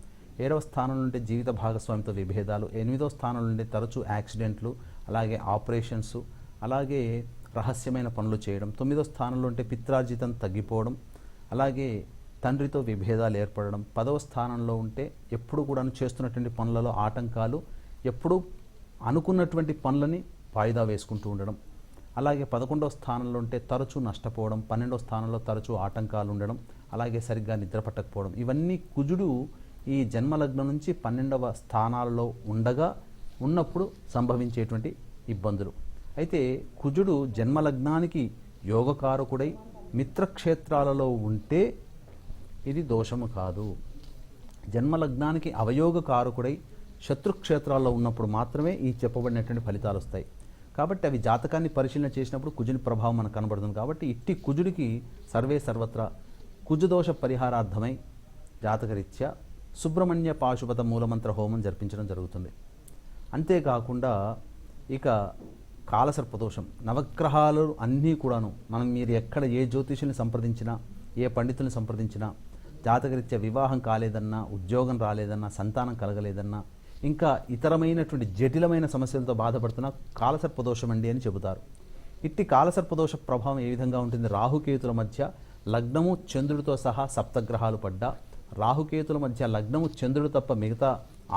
7వ స్థానంలో ఉంటే జీవిత భాగస్వామితో విభేదాలు, 8వ స్థానంలో ఉంటే తరచూ యాక్సిడెంట్లు, అలాగే ఆపరేషన్స్, అలాగే రహస్యమైన పనులు చేయడం, 9వ స్థానంలో ఉంటే పిత్రార్జితం తగ్గిపోవడం, అలాగే తండ్రితో విభేదాలు ఏర్పడడం, 10వ స్థానంలో ఉంటే ఎప్పుడు కూడా చేస్తున్నటువంటి పనులలో ఆటంకాలు, ఎప్పుడు అనుకున్నటువంటి పనులని వాయిదా వేసుకుంటూ ఉండడం, అలాగే 11వ స్థానంలో ఉంటే తరచూ నష్టపోవడం, 12వ స్థానంలో తరచూ ఆటంకాలు ఉండడం, అలాగే సరిగ్గా నిద్ర పట్టకపోవడం, ఇవన్నీ కుజుడు ఈ జన్మలగ్నం నుంచి 12వ స్థానాలలో ఉన్నప్పుడు సంభవించేటువంటి ఇబ్బందులు. అయితే కుజుడు జన్మలగ్నానికి యోగకారకుడై మిత్రక్షేత్రాలలో ఉంటే ఇది దోషము కాదు. జన్మలగ్నానికి అవయోగకారకుడై శత్రుక్షేత్రాల్లో ఉన్నప్పుడు మాత్రమే ఈ చెప్పబడినటువంటి ఫలితాలు వస్తాయి. కాబట్టి అవి జాతకాన్ని పరిశీలన చేసినప్పుడు కుజుని ప్రభావం మనకు కనబడుతుంది. కాబట్టి ఇట్టి కుజుడికి సర్వే సర్వత్రా కుజదోష పరిహారార్థమై జాతకరీత్యా సుబ్రహ్మణ్య పాశుపత మూలమంత్ర హోమం జరిపించడం జరుగుతుంది. అంతేకాకుండా ఇక కాలసర్పదోషం, నవగ్రహాలు అన్నీ కూడాను మీరు ఎక్కడ ఏ జ్యోతిషుని సంప్రదించినా, ఏ పండితుని సంప్రదించినా, జాతకరీత్యా వివాహం కాలేదన్నా, ఉద్యోగం రాలేదన్నా, సంతానం కలగలేదన్నా, ఇంకా ఇతరమైనటువంటి జటిలమైన సమస్యలతో బాధపడుతున్న కాలసర్పదోషం అండి అని చెబుతారు. ఇట్టి కాలసర్పదోష ప్రభావం ఏ విధంగా ఉంటుంది? రాహుకేతుల మధ్య లగ్నము చంద్రుడితో సహా సప్తగ్రహాలు పడ్డా, రాహుకేతుల మధ్య లగ్నము చంద్రుడు తప్ప మిగతా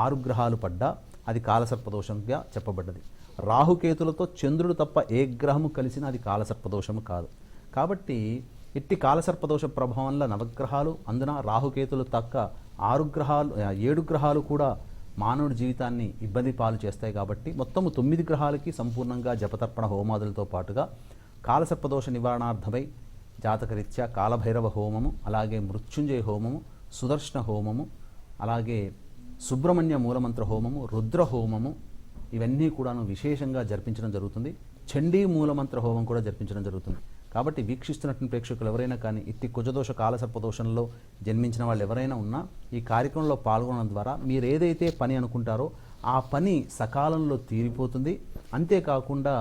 6 గ్రహాలు పడ్డా అది కాలసర్పదోషంగా చెప్పబడ్డది. రాహుకేతులతో చంద్రుడు తప్ప ఏ గ్రహము కలిసినా అది కాలసర్పదోషము కాదు. కాబట్టి ఇట్టి కాలసర్పదోష ప్రభావంలో నవగ్రహాలు, అందున రాహుకేతులు తక్క 7 గ్రహాలు కూడా మానవుడి జీవితాన్ని ఇబ్బంది పాలు చేస్తాయి. కాబట్టి మొత్తము 9 గ్రహాలకి సంపూర్ణంగా జపతర్పణ హోమాదులతో పాటుగా కాలసర్పదోష నివారణార్థమై జాతకరీత్యా కాలభైరవ హోమము, అలాగే మృత్యుంజయ హోమము, సుదర్శన హోమము, అలాగే సుబ్రహ్మణ్య మూలమంత్ర హోమము, రుద్ర హోమము, ఇవన్నీ కూడాను విశేషంగా జరిపించడం జరుగుతుంది. చండీ మూలమంత్ర హోమం కూడా జరిపించడం జరుగుతుంది. కాబట్టి వీక్షిస్తున్నటువంటి ప్రేక్షకులు ఎవరైనా కానీ ఇట్టి కుజదోష కాలసర్పదోషంలో జన్మించిన వాళ్ళు ఎవరైనా ఉన్నా ఈ కార్యక్రమంలో పాల్గొనడం ద్వారా మీరు ఏదైతే పని అనుకుంటారో ఆ పని సకాలంలో తీరిపోతుంది. అంతేకాకుండా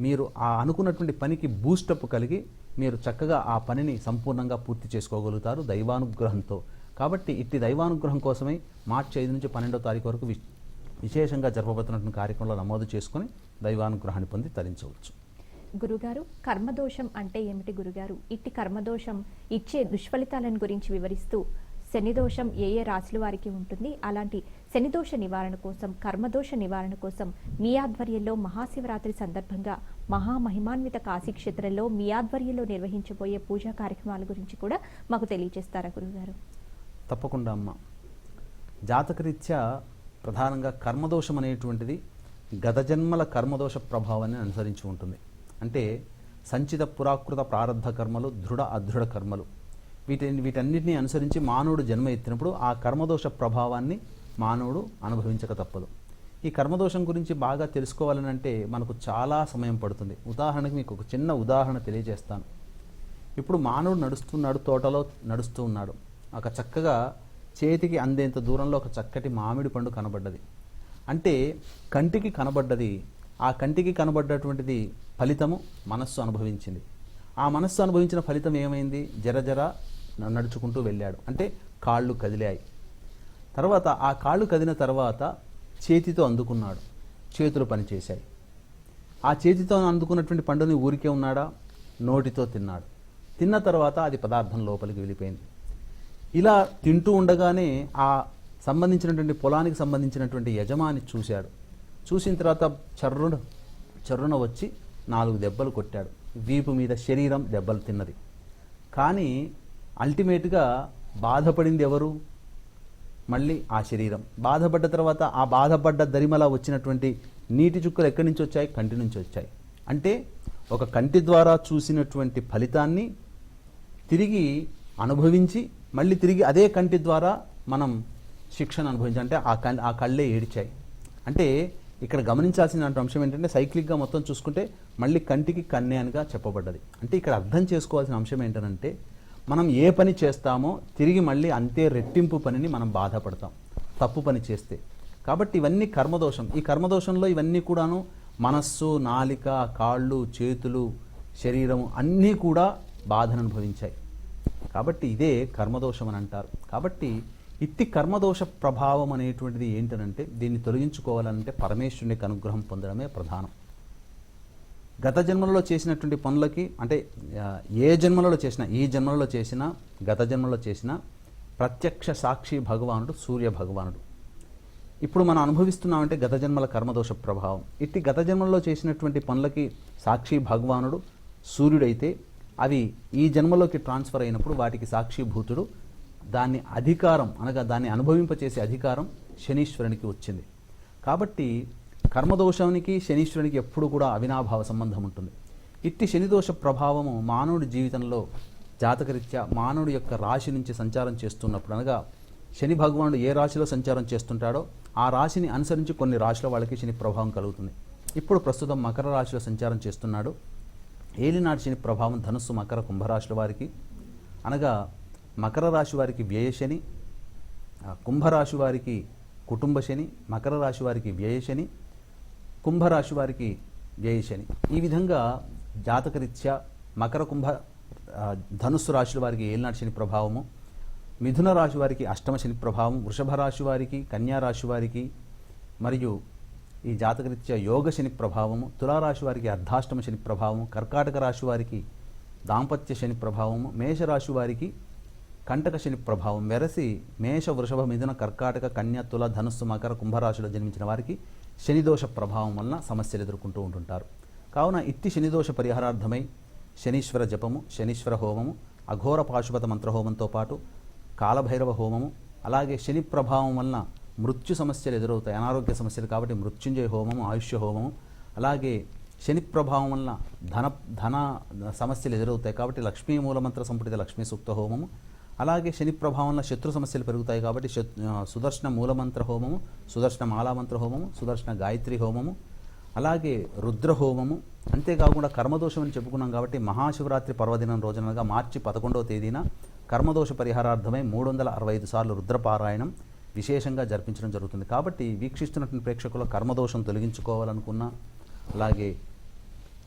మీరు ఆ అనుకున్నటువంటి పనికి బూస్టప్ కలిగి మీరు చక్కగా ఆ పనిని సంపూర్ణంగా పూర్తి చేసుకోగలుగుతారు దైవానుగ్రహంతో. కాబట్టి ఇట్టి దైవానుగ్రహం కోసమై మార్చి 5 నుంచి 12వ తారీఖు వరకు విశేషంగా జరపబోతున్నటువంటి కార్యక్రమంలో నమోదు చేసుకొని దైవానుగ్రహాన్ని పొంది తరించవచ్చు. గురుగారు, కర్మదోషం అంటే ఏమిటి గురుగారు? ఇట్టి కర్మదోషం ఇచ్చే దుష్ఫలితాలను గురించి వివరిస్తూ శనిదోషం ఏ ఏ రాశుల వారికి ఉంటుంది, అలాంటి శనిదోష నివారణ కోసం, కర్మదోష నివారణ కోసం మీ ఆధ్వర్యంలో మహాశివరాత్రి సందర్భంగా మహామహిమాన్విత కాశీక్షేత్రంలో మీ ఆధ్వర్యంలో నిర్వహించబోయే పూజా కార్యక్రమాల గురించి కూడా మాకు తెలియజేస్తారా గురుగారు? తప్పకుండా అమ్మ. జాతకరీత్యా ప్రధానంగా కర్మదోషం అనేటువంటిది గత జన్మల కర్మదోష ప్రభావాన్ని అనుసరించి ఉంటుంది. అంటే సంచిత పురాకృత ప్రారంధ కర్మలు, దృఢ అదృఢ కర్మలు, వీటన్నిటిని అనుసరించి మానవుడు జన్మ ఎత్తినప్పుడు ఆ కర్మదోష ప్రభావాన్ని మానవుడు అనుభవించక తప్పదు. ఈ కర్మదోషం గురించి బాగా తెలుసుకోవాలనంటే మనకు చాలా సమయం పడుతుంది. ఉదాహరణకు మీకు ఒక చిన్న ఉదాహరణ తెలియజేస్తాను. ఇప్పుడు మానవుడు నడుస్తున్నాడు, తోటలో నడుస్తూ ఉన్నాడు. ఒక చక్కగా చేతికి అందేంత దూరంలో ఒక చక్కటి మామిడి పండు కనబడ్డది. అంటే కంటికి కనబడ్డది. ఆ కంటికి కనబడ్డటువంటిది ఫలితము మనస్సు అనుభవించింది. ఆ మనస్సు అనుభవించిన ఫలితం ఏమైంది? జర నడుచుకుంటూ వెళ్ళాడు. అంటే కాళ్ళు కదిలాయి. తర్వాత ఆ కాళ్ళు కదిలిన తర్వాత చేతితో అందుకున్నాడు, చేతులు పనిచేశాయి. ఆ చేతితో అందుకున్నటువంటి పండుని ఊరికే ఉన్నాడా? నోటితో తిన్నాడు. తిన్న తర్వాత అది పదార్థం లోపలికి వెళ్ళిపోయింది. ఇలా తింటూ ఉండగానే ఆ సంబంధించినటువంటి పొలానికి సంబంధించినటువంటి యజమాని చూశాడు. చూసిన తర్వాత చర్రున వచ్చి 4 దెబ్బలు కొట్టాడు. వీపు మీద శరీరం దెబ్బలు తిన్నది. కానీ అల్టిమేట్గా బాధపడింది ఎవరు? మళ్ళీ ఆ శరీరం. బాధపడ్డ తర్వాత ఆ బాధపడ్డ దరిమలా వచ్చినటువంటి నీటి చుక్కలు ఎక్కడి నుంచి వచ్చాయి? కంటి నుంచి వచ్చాయి. అంటే ఒక కంటి ద్వారా చూసినటువంటి ఫలితాన్ని తిరిగి అనుభవించి మళ్ళీ తిరిగి అదే కంటి ద్వారా మనం శిక్షణ అనుభవించాలి. అంటే ఆ కళ్ళే ఏడ్చాయి. అంటే ఇక్కడ గమనించాల్సిన అంశం ఏంటంటే సైక్లిక్గా మొత్తం చూసుకుంటే మళ్ళీ కంటికి కన్యానిగా చెప్పబడ్డది. అంటే ఇక్కడ అర్థం చేసుకోవాల్సిన అంశం ఏంటంటే మనం ఏ పని చేస్తామో తిరిగి మళ్ళీ అంతే రెట్టింపు పనిని మనం బాధపడతాం తప్పు పని చేస్తే. కాబట్టి ఇవన్నీ కర్మదోషం. ఈ కర్మదోషంలో ఇవన్నీ కూడాను మనస్సు, నాలిక, కాళ్ళు, చేతులు, శరీరం అన్నీ కూడా బాధను అనుభవించాయి. కాబట్టి ఇదే కర్మదోషం అని అంటారు. కాబట్టి ఇట్టి కర్మదోష ప్రభావం అనేటువంటిది ఏంటనంటే దీన్ని తొలగించుకోవాలంటే పరమేశ్వరుని అనుగ్రహం పొందడమే ప్రధానం. గత జన్మలలో చేసినటువంటి పనులకి అంటే ఏ జన్మలలో చేసినా, ఈ జన్మలలో చేసినా, గత జన్మలో చేసినా ప్రత్యక్ష సాక్షి భగవానుడు సూర్య భగవానుడు. ఇప్పుడు మనం అనుభవిస్తున్నామంటే గత జన్మల కర్మదోష ప్రభావం. ఇట్టి గత జన్మలో చేసినటువంటి పనులకి సాక్షి భగవానుడు సూర్యుడైతే అవి ఈ జన్మలోకి ట్రాన్స్ఫర్ అయినప్పుడు వాటికి సాక్షిభూతుడు దాన్ని అధికారం అనగా దాన్ని అనుభవింపచేసే అధికారం శనీశ్వరునికి వచ్చింది. కాబట్టి కర్మదోషానికి శనీశ్వరునికి ఎప్పుడు కూడా అవినాభావ సంబంధం ఉంటుంది. ఇట్టి శనిదోష ప్రభావము మానవుడి జీవితంలో జాతకరీత్యా మానవుడి యొక్క రాశి నుంచి సంచారం చేస్తున్నప్పుడు, అనగా శని భగవానుడు ఏ రాశిలో సంచారం చేస్తుంటాడో ఆ రాశిని అనుసరించి కొన్ని రాశుల వాళ్ళకి శని ప్రభావం కలుగుతుంది. ఇప్పుడు ప్రస్తుతం మకర రాశిలో సంచారం చేస్తున్నాడు. ఏలినాటి శని ప్రభావం ధనుస్సు, మకర, కుంభరాశుల వారికి, అనగా మకర రాశి వారికి వ్యయశని, కుంభరాశి వారికి కుటుంబ శని, మకర రాశి వారికి వ్యయశని, కుంభరాశి వారికి వ్యయశని. ఈ విధంగా జాతకరీత్యా మకర, కుంభ, ధనుస్సు రాశుల వారికి ఏలినాటి శని ప్రభావము, మిథున రాశి వారికి అష్టమ శని ప్రభావం, వృషభ రాశి వారికి, కన్యా రాశి వారికి మరియు ఈ జాతకరీత్యా యోగ శని ప్రభావము, తులారాశి వారికి అర్ధాష్టమ శని ప్రభావము, కర్కాటక రాశి వారికి దాంపత్య శని ప్రభావము, మేషరాశి వారికి కంటక శని ప్రభావం వెరసి మేష, వృషభ, మిథున, కర్కాటక, కన్య, తుల, ధనుస్సు, మకర, కుంభరాశిలో జన్మించిన వారికి శనిదోష ప్రభావం వలన సమస్యలు ఎదుర్కొంటూ ఉంటుంటారు. కావున ఇట్టి శనిదోష పరిహారార్థమై శనీశ్వర జపము, శనీశ్వర హోమము, అఘోర పాశుపత మంత్రహోమంతో పాటు కాలభైరవ హోమము, అలాగే శని ప్రభావం వలన మృత్యు సమస్యలు ఎదురవుతాయి, అనారోగ్య సమస్యలు కాబట్టి మృత్యుంజయ హోమము, ఆయుష్య హోమము, అలాగే శని ప్రభావం వలన ధన సమస్యలు ఎదురవుతాయి కాబట్టి లక్ష్మీ మూలమంత్ర సంపుటిత లక్ష్మీ సూక్త హోమము, అలాగే శని ప్రభావం వలన శత్రు సమస్యలు పెరుగుతాయి కాబట్టి సుదర్శన మూలమంత్ర హోమము, సుదర్శన మాలామంత్ర హోమము, సుదర్శన గాయత్రి హోమము, అలాగే రుద్ర హోమము. అంతేకాకుండా కర్మదోషం అని చెప్పుకున్నాం కాబట్టి మహాశివరాత్రి పర్వదినం రోజునగా మార్చి 11వ తేదీన కర్మదోష పరిహారార్థమై 365 సార్లు రుద్రపారాయణం విశేషంగా జరిపించడం జరుగుతుంది. కాబట్టి వీక్షిస్తున్నటువంటి ప్రేక్షకుల కర్మదోషం తొలగించుకోవాలనుకున్నా, అలాగే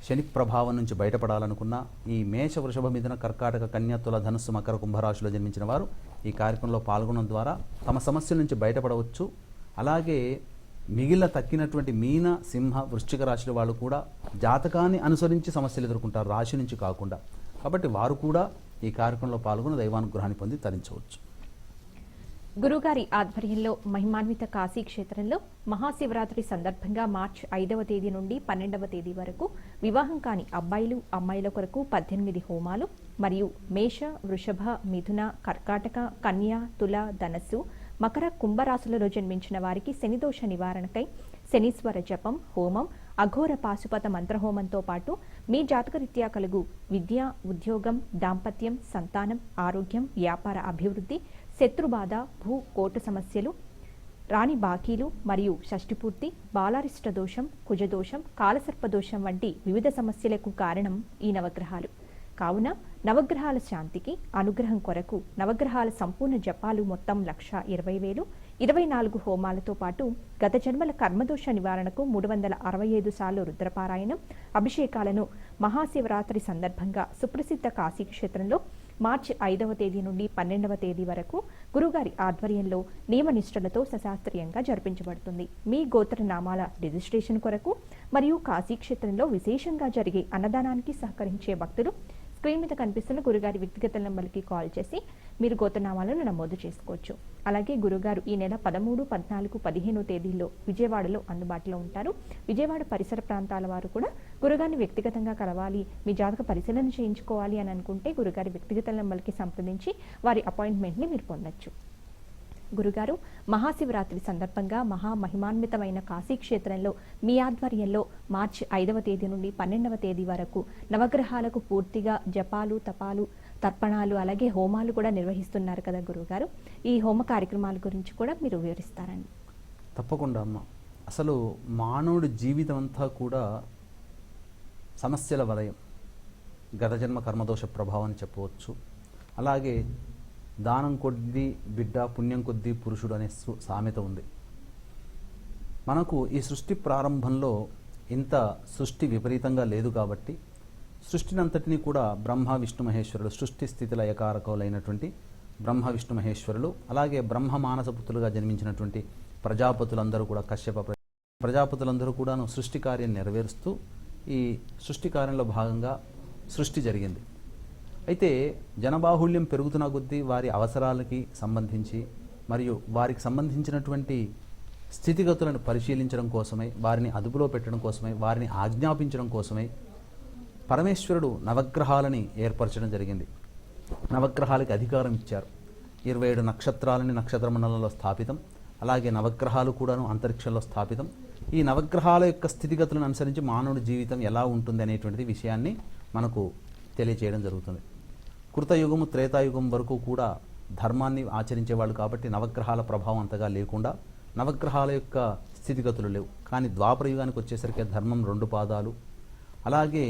శని ప్రభావం నుంచి బయటపడాలనుకున్నా ఈ మేష, వృషభ, మిథున, కర్కాటక, కన్య, తుల, ధనుస్సు, మకర, కుంభరాశిలో జన్మించిన వారు ఈ కార్యక్రమంలో పాల్గొనడం ద్వారా తమ సమస్యల నుంచి బయటపడవచ్చు. అలాగే మిగిలిన తక్కినటువంటి మీన, సింహ, వృశ్చిక రాశుల వాళ్ళు కూడా జాతకాన్ని అనుసరించి సమస్యలు ఎదుర్కొంటారు, రాశి నుంచి కాకుండా. కాబట్టి వారు కూడా ఈ కార్యక్రమంలో పాల్గొని దైవానుగ్రహాన్ని పొంది తరించవచ్చు. గురుగారి ఆధ్వర్యంలో మహిమాన్విత కాశీ క్షేత్రంలో మహాశివరాత్రి సందర్భంగా మార్చి 5వ తేదీ నుండి 12వ తేదీ వరకు వివాహం కాని అబ్బాయిలు, అమ్మాయిల కొరకు 18 హోమాలు మరియు మేష, వృషభ, మిథున, కర్కాటక, కన్య, తుల, ధనస్సు, మకర, కుంభరాశులలో జన్మించిన వారికి శనిదోష నివారణకై శనీశ్వర జపం, హోమం, అఘోర పాశుపత మంత్రహోమంతో పాటు మీ జాతకరీత్యా కలుగు విద్య, ఉద్యోగం, దాంపత్యం, సంతానం, ఆరోగ్యం, వ్యాపార అభివృద్ధి, శత్రుబాధ, భూ కోర్టు సమస్యలు, రాణి బాకీలు మరియు షష్ఠిపూర్తి, బాలారిష్ట దోషం, కుజదోషం, కాలసర్పదోషం వంటి వివిధ సమస్యలకు కారణం ఈ నవగ్రహాలు. కావున నవగ్రహాల శాంతికి, అనుగ్రహం కొరకు నవగ్రహాల సంపూర్ణ జపాలు మొత్తం 1,20,000, 24 హోమాలతో పాటు గత జన్మల కర్మదోష నివారణకు 365 సార్లు రుద్రపారాయణం, అభిషేకాలను మహాశివరాత్రి సందర్భంగా సుప్రసిద్ధ కాశీ క్షేత్రంలో మార్చి 5వ తేదీ నుండి 12వ తేదీ వరకు గురుగారి ఆధ్వర్యంలో నియమనిష్టలతో సశాస్త్రీయంగా జరిపించబడుతుంది. మీ గోత్ర నామాల రిజిస్ట్రేషన్ కొరకు మరియు కాశీ క్షేత్రంలో విశేషంగా జరిగే అన్నదానానికి సహకరించే భక్తులు స్క్రీన్ మీద కనిపిస్తున్న గురుగారి వ్యక్తిగత నంబర్కి కాల్ చేసి మీరు గోత్రనామాలను నమోదు చేసుకోవచ్చు. అలాగే గురుగారు ఈ నెల 13, 14, 15 తేదీల్లో విజయవాడలో అందుబాటులో ఉంటారు. విజయవాడ పరిసర ప్రాంతాల వారు కూడా గురుగారిని వ్యక్తిగతంగా కలవాలి, మీ జాతక పరిశీలన చేయించుకోవాలి అని అనుకుంటే గురుగారి వ్యక్తిగత నంబర్కి సంప్రదించి వారి అపాయింట్మెంట్ని మీరు పొందొచ్చు. గురుగారు మహాశివరాత్రి సందర్భంగా మహామహిమాన్వితమైన కాశీ క్షేత్రంలో మీ ఆధ్వర్యంలో మార్చి 5వ తేదీ నుండి 12వ తేదీ వరకు నవగ్రహాలకు పూర్తిగా జపాలు, తపాలు, తర్పణాలు అలాగే హోమాలు కూడా నిర్వహిస్తున్నారు కదా గురుగారు. ఈ హోమ కార్యక్రమాల గురించి కూడా మీరు వివరిస్తారండి. తప్పకుండా అమ్మ. అసలు మానవుడి జీవితం అంతా కూడా సమస్యల వలయం, గత జన్మ కర్మదోష ప్రభావం అని చెప్పవచ్చు. అలాగే దానం కొద్దీ బిడ్డ, పుణ్యం కొద్దీ పురుషుడు అనే సామెత ఉంది. మనకు ఈ సృష్టి ప్రారంభంలో ఇంత సృష్టి విపరీతంగా లేదు కాబట్టి సృష్టినంతటినీ కూడా బ్రహ్మ, విష్ణు, మహేశ్వరులు, సృష్టి స్థితి లయకారకులైనటువంటి బ్రహ్మ, విష్ణు, మహేశ్వరులు, అలాగే బ్రహ్మ మానసపుత్రులుగా జన్మించినటువంటి ప్రజాపతులందరూ కూడా, కశ్యప ప్రజాపతులందరూ కూడాను సృష్టి కార్యం నెరవేరుస్తూ ఈ సృష్టి కార్యంలో భాగంగా సృష్టి జరిగింది. అయితే జనబాహుళ్యం పెరుగుతున్న కొద్దీ వారి అవసరాలకి సంబంధించి మరియు వారికి సంబంధించినటువంటి స్థితిగతులను పరిశీలించడం కోసమై, వారిని అదుపులో పెట్టడం కోసమై, వారిని ఆజ్ఞాపించడం కోసమై పరమేశ్వరుడు నవగ్రహాలని ఏర్పరచడం జరిగింది. నవగ్రహాలకి అధికారం ఇచ్చారు. 27 నక్షత్రాలని నక్షత్ర మండలంలో స్థాపితం. అలాగే నవగ్రహాలు కూడాను అంతరిక్షంలో స్థాపితం. ఈ నవగ్రహాల యొక్క స్థితిగతులను అనుసరించి మానవుడి జీవితం ఎలా ఉంటుంది అనేటువంటిది విషయాన్ని మనకు తెలియచేయడం జరుగుతుంది. కృతయుగము, త్రేతాయుగం వరకు కూడా ధర్మాన్ని ఆచరించేవాళ్ళు కాబట్టి నవగ్రహాల ప్రభావం అంతగా లేకుండా నవగ్రహాల యొక్క స్థితిగతులు లేవు. కానీ ద్వాపర యుగానికి వచ్చేసరికి ధర్మం 2 పాదాలు, అలాగే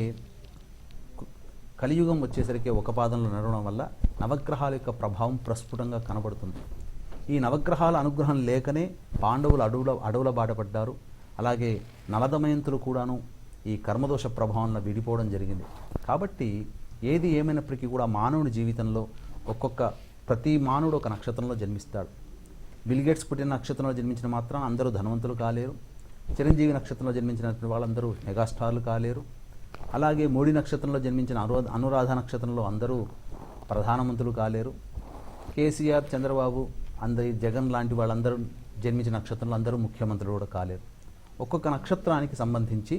కలియుగం వచ్చేసరికి 1 పాదంలో నడవడం వల్ల నవగ్రహాల యొక్క ప్రభావం ప్రస్ఫుటంగా కనబడుతుంది. ఈ నవగ్రహాల అనుగ్రహం లేకనే పాండవులు అడవుల బాటపడ్డారు. అలాగే నలదమయంతులు కూడాను ఈ కర్మదోష ప్రభావంలో విడిపోవడం జరిగింది. కాబట్టి ఏది ఏమైనప్పటికీ కూడా మానవుని జీవితంలో ప్రతి మానవుడు ఒక నక్షత్రంలో జన్మిస్తాడు. బిల్గేట్స్ పుట్టిన నక్షత్రంలో జన్మించిన మాత్రం అందరూ ధనవంతులు కాలేరు. చిరంజీవి నక్షత్రంలో జన్మించిన వాళ్ళందరూ మెగాస్టార్లు కాలేరు. అలాగే మోడీ నక్షత్రంలో జన్మించిన అనురాధ నక్షత్రంలో అందరూ ప్రధానమంత్రులు కాలేరు. కేసీఆర్, చంద్రబాబు, జగన్ లాంటి వాళ్ళందరూ జన్మించిన నక్షత్రంలో అందరూ ముఖ్యమంత్రులు కూడా కాలేరు. ఒక్కొక్క నక్షత్రానికి సంబంధించి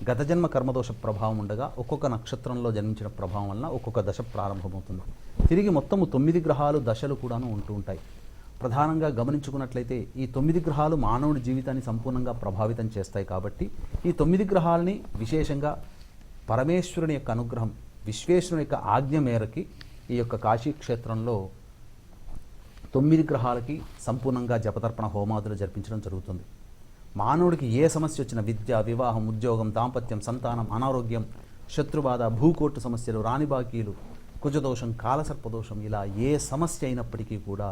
గత జన్మ కర్మదోష ప్రభావం ఉండగా ఒక్కొక్క నక్షత్రంలో జన్మించిన ప్రభావం వలన ఒక్కొక్క దశ ప్రారంభమవుతుంది. తిరిగి మొత్తము 9 గ్రహాలు దశలు కూడాను ఉంటూ ఉంటాయి. ప్రధానంగా గమనించుకున్నట్లయితే ఈ 9 గ్రహాలు మానవుడి జీవితాన్ని సంపూర్ణంగా ప్రభావితం చేస్తాయి. కాబట్టి ఈ 9 గ్రహాలని విశేషంగా పరమేశ్వరుని యొక్క అనుగ్రహం, విశ్వేశ్వరుని యొక్క ఆజ్ఞ మేరకి ఈ యొక్క కాశీ క్షేత్రంలో 9 గ్రహాలకి సంపూర్ణంగా జపతర్పణ హోమాదులు జరిపించడం జరుగుతుంది. మానవుడికి ఏ సమస్య వచ్చినా విద్య, వివాహం, ఉద్యోగం, దాంపత్యం, సంతానం, అనారోగ్యం, శత్రుబాధ, భూకోర్టు సమస్యలు, రాణి బాకీలు, కుజదోషం, కాలసర్పదోషం, ఇలా ఏ సమస్య అయినప్పటికీ కూడా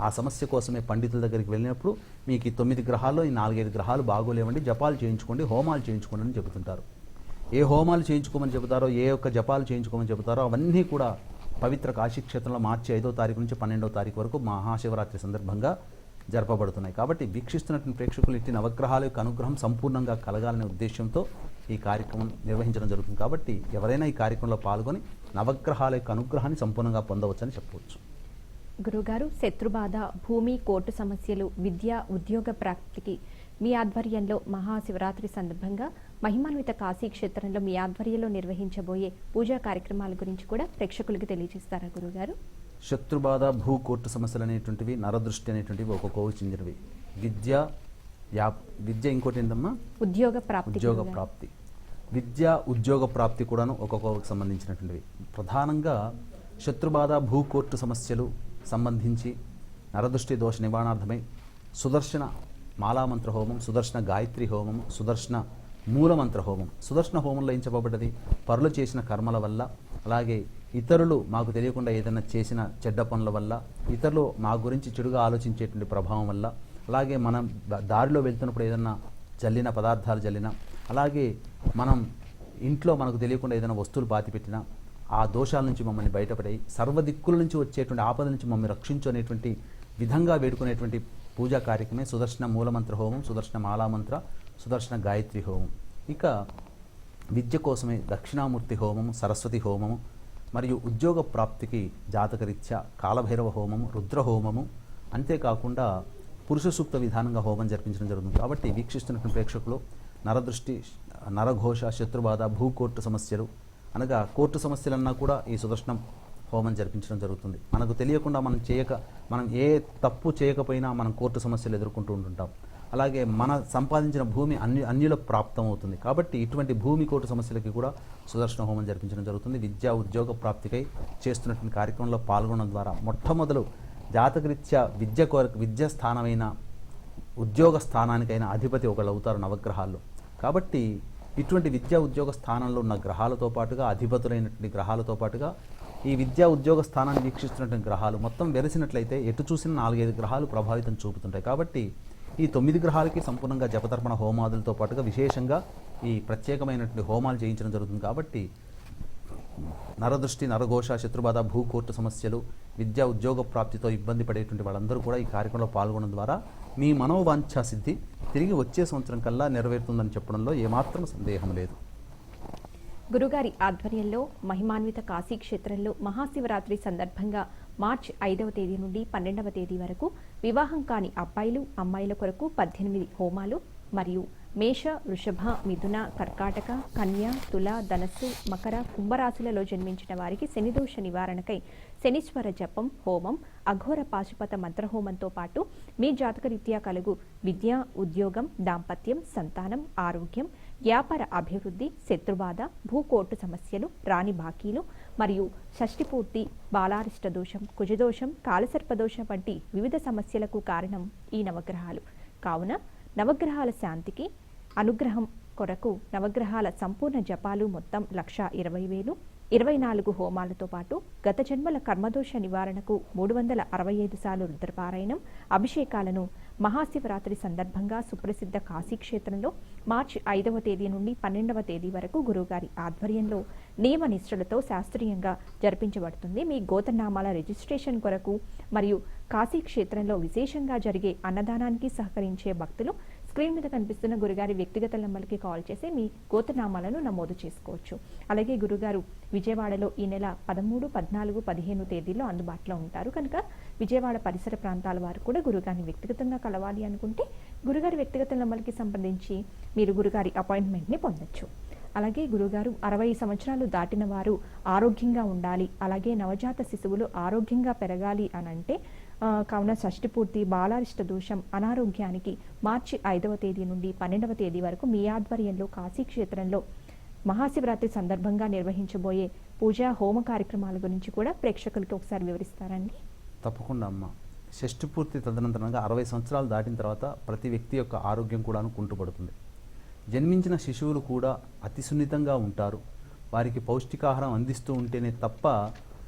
ఆ సమస్య కోసమే పండితుల దగ్గరికి వెళ్ళినప్పుడు మీకు ఈ 9 గ్రహాల్లో ఈ 4-5 గ్రహాలు బాగోలేవండి, జపాలు చేయించుకోండి, హోమాలు చేయించుకోండి అని చెబుతుంటారు. ఏ హోమాలు చేయించుకోమని చెబుతారో, ఏ యొక్క జపాలు చేయించుకోమని చెబుతారో అవన్నీ కూడా పవిత్ర కాశీక్షేత్రంలో మార్చి 5వ తారీఖు నుంచి 12వ తారీఖు వరకు మహాశివరాత్రి సందర్భంగా జరపబడుతున్నాయి. కాబట్టి వీక్షిస్తున్నటువంటి ప్రేక్షకులు ఇట్టి నవగ్రహాల యొక్క అనుగ్రహం సంపూర్ణంగా కలగాలనే ఉద్దేశంతో ఈ కార్యక్రమం నిర్వహించడం జరుగుతుంది. కాబట్టి ఎవరైనా ఈ కార్యక్రమంలో పాల్గొని నవగ్రహాల యొక్క అనుగ్రహాన్ని సంపూర్ణంగా పొందవచ్చని చెప్పవచ్చు. గురుగారు, శత్రుబాధ, భూమి, కోర్టు సమస్యలు, విద్య, ఉద్యోగ ప్రాప్తికి మీ ఆధ్వర్యంలో మహాశివరాత్రి సందర్భంగా మహిమాన్విత కాశీ క్షేత్రంలో మీ ఆధ్వర్యంలో నిర్వహించబోయే పూజా కార్యక్రమాల గురించి కూడా ప్రేక్షకులకు తెలియజేస్తారా గురుగారు? శత్రుబాధ, భూ, కోర్టు సమస్యలు అనేటువంటివి, నరదృష్టి అనేటువంటివి ఒక్కొక్కకు చెందినవి. విద్య ఇంకోటి ఏంటమ్మా? ఉద్యోగ ప్రాప్తి. విద్య, ఉద్యోగ ప్రాప్తి కూడాను ఒక్కొక్కరికి సంబంధించినటువంటివి. ప్రధానంగా శత్రుబాధ, భూ, కోర్టు సమస్యలు సంబంధించి నరదృష్టి దోష నివారణార్థమై సుదర్శన మాలామంత్ర హోమం, సుదర్శన గాయత్రి హోమం, సుదర్శన మూలమంత్ర హోమం. సుదర్శన హోమంలో ఏం చెప్పబడ్డది? పరులు చేసిన కర్మల వల్ల, అలాగే ఇతరులు మాకు తెలియకుండా ఏదైనా చేసిన చెడ్డ పనుల వల్ల, ఇతరులు మా గురించి చెడుగా ఆలోచించేటువంటి ప్రభావం వల్ల, అలాగే మనం దారిలో వెళ్తున్నప్పుడు ఏదైనా జల్లిన పదార్థాలు జల్లిన, అలాగే మనం ఇంట్లో మనకు తెలియకుండా ఏదైనా వస్తువులు పాతిపెట్టినా ఆ దోషాల నుంచి మమ్మల్ని బయటపడి సర్వదిక్కుల నుంచి వచ్చేటువంటి ఆపద నుంచి మమ్మల్ని రక్షించు అనేటువంటి విధంగా వేడుకునేటువంటి పూజా కార్యక్రమే సుదర్శన మూలమంత్ర హోమం, సుదర్శన మాలామంత్ర, సుదర్శన గాయత్రి హోమం. ఇక విద్య కోసమే దక్షిణామూర్తి హోమము, సరస్వతి హోమము, మరియు ఉద్యోగ ప్రాప్తికి జాతకరీత్యా కాలభైరవ హోమము, రుద్ర హోమము, అంతేకాకుండా పురుష సూక్త విధానంగా హోమం జరిపించడం జరుగుతుంది. కాబట్టి వీక్షిస్తున్నటువంటి ప్రేక్షకులు నరదృష్టి, నరఘోష, శత్రుబాధ, భూకోర్టు సమస్యలు, అనగా కోర్టు సమస్యలన్నా కూడా ఈ సుదర్శనం హోమం జరిపించడం జరుగుతుంది. మనకు తెలియకుండా మనం ఏ తప్పు చేయకపోయినా మనం కోర్టు సమస్యలు ఎదుర్కొంటూ ఉంటుంటాం. అలాగే మన సంపాదించిన భూమి అన్యుల ప్రాప్తం అవుతుంది. కాబట్టి ఇటువంటి భూమి కోర్టు సమస్యలకి కూడా సుదర్శన హోమం జరిపించడం జరుగుతుంది. విద్యా, ఉద్యోగ ప్రాప్తికై చేస్తున్నటువంటి కార్యక్రమంలో పాల్గొనడం ద్వారా మొట్టమొదలు జాతకరీత్యా విద్య స్థానమైన ఉద్యోగ స్థానానికైనా అధిపతి ఒకళ్ళు అవుతారు నవగ్రహాల్లో. కాబట్టి ఇటువంటి విద్యా ఉద్యోగ స్థానంలో ఉన్న గ్రహాలతో పాటుగా, అధిపతులైనటువంటి గ్రహాలతో పాటుగా ఈ విద్యా ఉద్యోగ స్థానాన్ని వీక్షిస్తున్నటువంటి గ్రహాలు మొత్తం వెలిసినట్లయితే ఎటు చూసిన 4-5 గ్రహాలు ప్రభావితం చూపుతుంటాయి. కాబట్టి ఈ 9 గ్రహాలకి సంపూర్ణంగా జపతర్పణ హోమాదులతో పాటుగా విశేషంగా ఈ ప్రత్యేకమైనటువంటి హోమాలు చేయించడం జరుగుతుంది. కాబట్టి నరదృష్టి, నరఘోష, శత్రుబాధ, భూకోర్టు సమస్యలు, విద్యా ఉద్యోగ ప్రాప్తితో ఇబ్బంది పడేటువంటి వాళ్ళందరూ కూడా ఈ కార్యక్రమంలో పాల్గొనడం ద్వారా మీ మనోవాంఛా సిద్ధి తిరిగి వచ్చే సంవత్సరం కల్లా నెరవేరుతుందని చెప్పడంలో ఏమాత్రం సందేహం లేదు. గురుగారి ఆధ్వర్యంలో మహిమాన్విత కాశీ క్షేత్రంలో మహాశివరాత్రి సందర్భంగా మార్చి 5వ తేదీ నుండి 12వ తేదీ వరకు వివాహం కాని అబ్బాయిలు, అమ్మాయిల కొరకు 18 హోమాలు మరియు మేష, వృషభ, మిథున, కర్కాటక, కన్య, తుల, ధనస్సు, మకర, కుంభరాశులలో జన్మించిన వారికి శనిదోష నివారణకై శనీశ్వర జపం హోమం, అఘోర పాశుపత మంత్రహోమంతో పాటు మీ జాతకరీత్యా కలుగు విద్య, ఉద్యోగం, దాంపత్యం, సంతానం, ఆరోగ్యం, వ్యాపార అభివృద్ధి, శత్రుబాధ, భూకోర్టు సమస్యలు, రాణి బాకీలు మరియు షష్ఠిపూర్తి, బాలారిష్ట దోషం, కుజదోషం, కాలసర్పదోషం వంటి వివిధ సమస్యలకు కారణం ఈ నవగ్రహాలు. కావున నవగ్రహాల శాంతికి, అనుగ్రహం కొరకు నవగ్రహాల సంపూర్ణ జపాలు మొత్తం 1,20,000, 24 హోమాలతో పాటు గత జన్మల కర్మదోష నివారణకు 365 సార్లు రుద్రపారాయణం, అభిషేకాలను మహాశివరాత్రి సందర్భంగా సుప్రసిద్ధ కాశీక్షేత్రంలో మార్చి 5వ తేదీ నుండి 12వ తేదీ వరకు గురువుగారి ఆధ్వర్యంలో నియమ నిష్ఠలతో శాస్త్రీయంగా జరిపించబడుతుంది. మీ గోత్రనామాల రిజిస్ట్రేషన్ కొరకు మరియు కాశీక్షేత్రంలో విశేషంగా జరిగే అన్నదానానికి సహకరించే భక్తులు స్క్రీన్ మీద కనిపిస్తున్న గురుగారి వ్యక్తిగత నంబర్కి కాల్ చేసి మీ గోత్రనామాలను నమోదు చేసుకోవచ్చు. అలాగే గురుగారు విజయవాడలో ఈ నెల 13, 14, 15 తేదీల్లో అందుబాటులో ఉంటారు కనుక విజయవాడ పరిసర ప్రాంతాల వారు కూడా గురుగారిని వ్యక్తిగతంగా కలవాలి అనుకుంటే గురుగారి వ్యక్తిగత నంబర్కి సంబంధించి మీరు గురుగారి అపాయింట్మెంట్ని పొందొచ్చు. అలాగే గురుగారు 60 సంవత్సరాలు దాటిన వారు ఆరోగ్యంగా ఉండాలి, అలాగే నవజాత శిశువులు ఆరోగ్యంగా పెరగాలి అని అంటే కావున షష్ఠిపూర్తి, బాలారిష్ట దోషం, అనారోగ్యానికి మార్చి 5వ తేదీ నుండి 12వ తేదీ వరకు మీ ఆధ్వర్యంలో కాశీక్షేత్రంలో మహాశివరాత్రి సందర్భంగా నిర్వహించబోయే పూజా హోమ కార్యక్రమాల గురించి కూడా ప్రేక్షకులకి ఒకసారి వివరిస్తారండి? తప్పకుండా అమ్మ. షష్ఠిపూర్తి తదనంతరంగా 60 సంవత్సరాలు దాటిన తర్వాత ప్రతి వ్యక్తి యొక్క ఆరోగ్యం కూడా కుంటుపడుతుంది. జన్మించిన శిశువులు కూడా అతి సున్నితంగా ఉంటారు. వారికి పౌష్టికాహారం అందిస్తూ ఉంటేనే తప్ప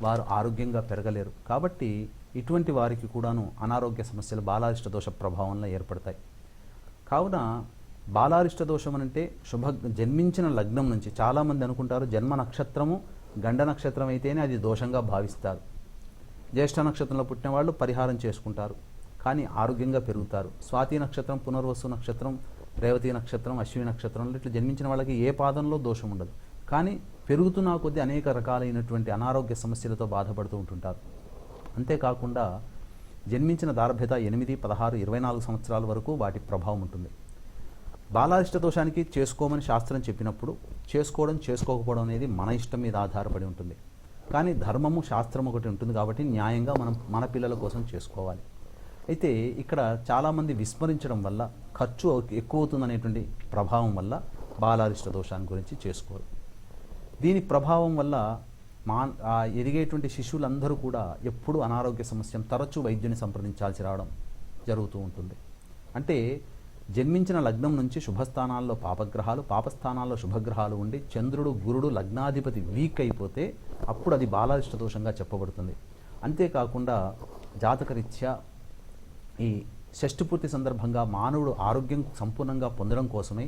వారు ఆరోగ్యంగా పెరగలేరు. కాబట్టి ఇటువంటి వారికి కూడాను అనారోగ్య సమస్యలు బాలారిష్ట దోష ప్రభావంలో ఏర్పడతాయి. కావున బాలారిష్ట దోషం అంటే జన్మించిన లగ్నం నుంచి చాలామంది అనుకుంటారు జన్మ నక్షత్రము గండ నక్షత్రం అయితేనే అది దోషంగా భావిస్తారు. జ్యేష్ఠ నక్షత్రంలో పుట్టిన వాళ్ళు పరిహారం చేసుకుంటారు. కానీ ఆరోగ్యంగా పెరుగుతారు. స్వాతి నక్షత్రం, పునర్వసు నక్షత్రం, రేవతి నక్షత్రం, అశ్విని నక్షత్రంలో ఇట్లా జన్మించిన వాళ్ళకి ఏ పాదంలో దోషం ఉండదు. కానీ పెరుగుతున్న కొద్దీ అనేక రకాలైనటువంటి అనారోగ్య సమస్యలతో బాధపడుతూ ఉంటుంటారు. అంతేకాకుండా జన్మించిన దార్భ్యత 8, 16, 24 సంవత్సరాల వరకు వాటి ప్రభావం ఉంటుంది. బాలారిష్ట దోషానికి చేసుకోమని శాస్త్రం చెప్పినప్పుడు చేసుకోవడం చేసుకోకపోవడం అనేది మన ఇష్టం మీద ఆధారపడి ఉంటుంది. కానీ ధర్మము, శాస్త్రం ఒకటి ఉంటుంది కాబట్టి న్యాయంగా మనం మన పిల్లల కోసం చేసుకోవాలి. అయితే ఇక్కడ చాలామంది విస్మరించడం వల్ల ఖర్చు ఎక్కువ అవుతుందనేటువంటి ప్రభావం వల్ల బాలారిష్ట దోషాన్ని గురించి చేసుకోరు. దీని ప్రభావం వల్ల ఎదిగేటువంటి శిశువులందరూ కూడా ఎప్పుడూ అనారోగ్య సమస్య, తరచూ వైద్యుని సంప్రదించాల్సి రావడం జరుగుతూ ఉంటుంది. అంటే జన్మించిన లగ్నం నుంచి శుభస్థానాల్లో పాపగ్రహాలు, పాపస్థానాల్లో శుభగ్రహాలు ఉండి చంద్రుడు, గురుడు, లగ్నాధిపతి వీక్ అయిపోతే అప్పుడు అది బాలారిష్ట దోషంగా చెప్పబడుతుంది. అంతేకాకుండా జాతకరీత్యా ఈ షష్ఠి సందర్భంగా మానవుడు ఆరోగ్యం సంపూర్ణంగా పొందడం కోసమే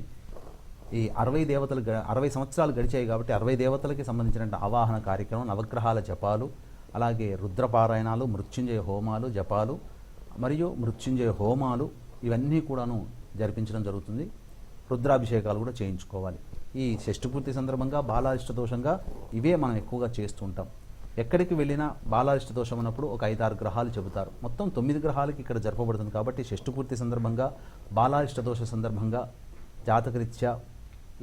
ఈ 60 సంవత్సరాలు గడిచాయి కాబట్టి 60 దేవతలకి సంబంధించిన ఆవాహన కార్యక్రమం, నవగ్రహాల జపాలు, అలాగే రుద్రపారాయణాలు, మృత్యుంజయ హోమాలు, జపాలు మరియు మృత్యుంజయ హోమాలు ఇవన్నీ కూడాను జరిపించడం జరుగుతుంది. రుద్రాభిషేకాలు కూడా చేయించుకోవాలి. ఈ షష్ఠి సందర్భంగా బాలారిష్ట దోషంగా ఇవే మనం ఎక్కువగా చేస్తూ ఉంటాం. ఎక్కడికి వెళ్ళినా బాలారిష్ట దోషం ఉన్నప్పుడు ఒక 5-6 గ్రహాలు చెబుతారు. మొత్తం 9 గ్రహాలకి ఇక్కడ జరపబడుతుంది కాబట్టి షష్ఠి సందర్భంగా, బాలారిష్ట దోష సందర్భంగా జాతకరీత్యా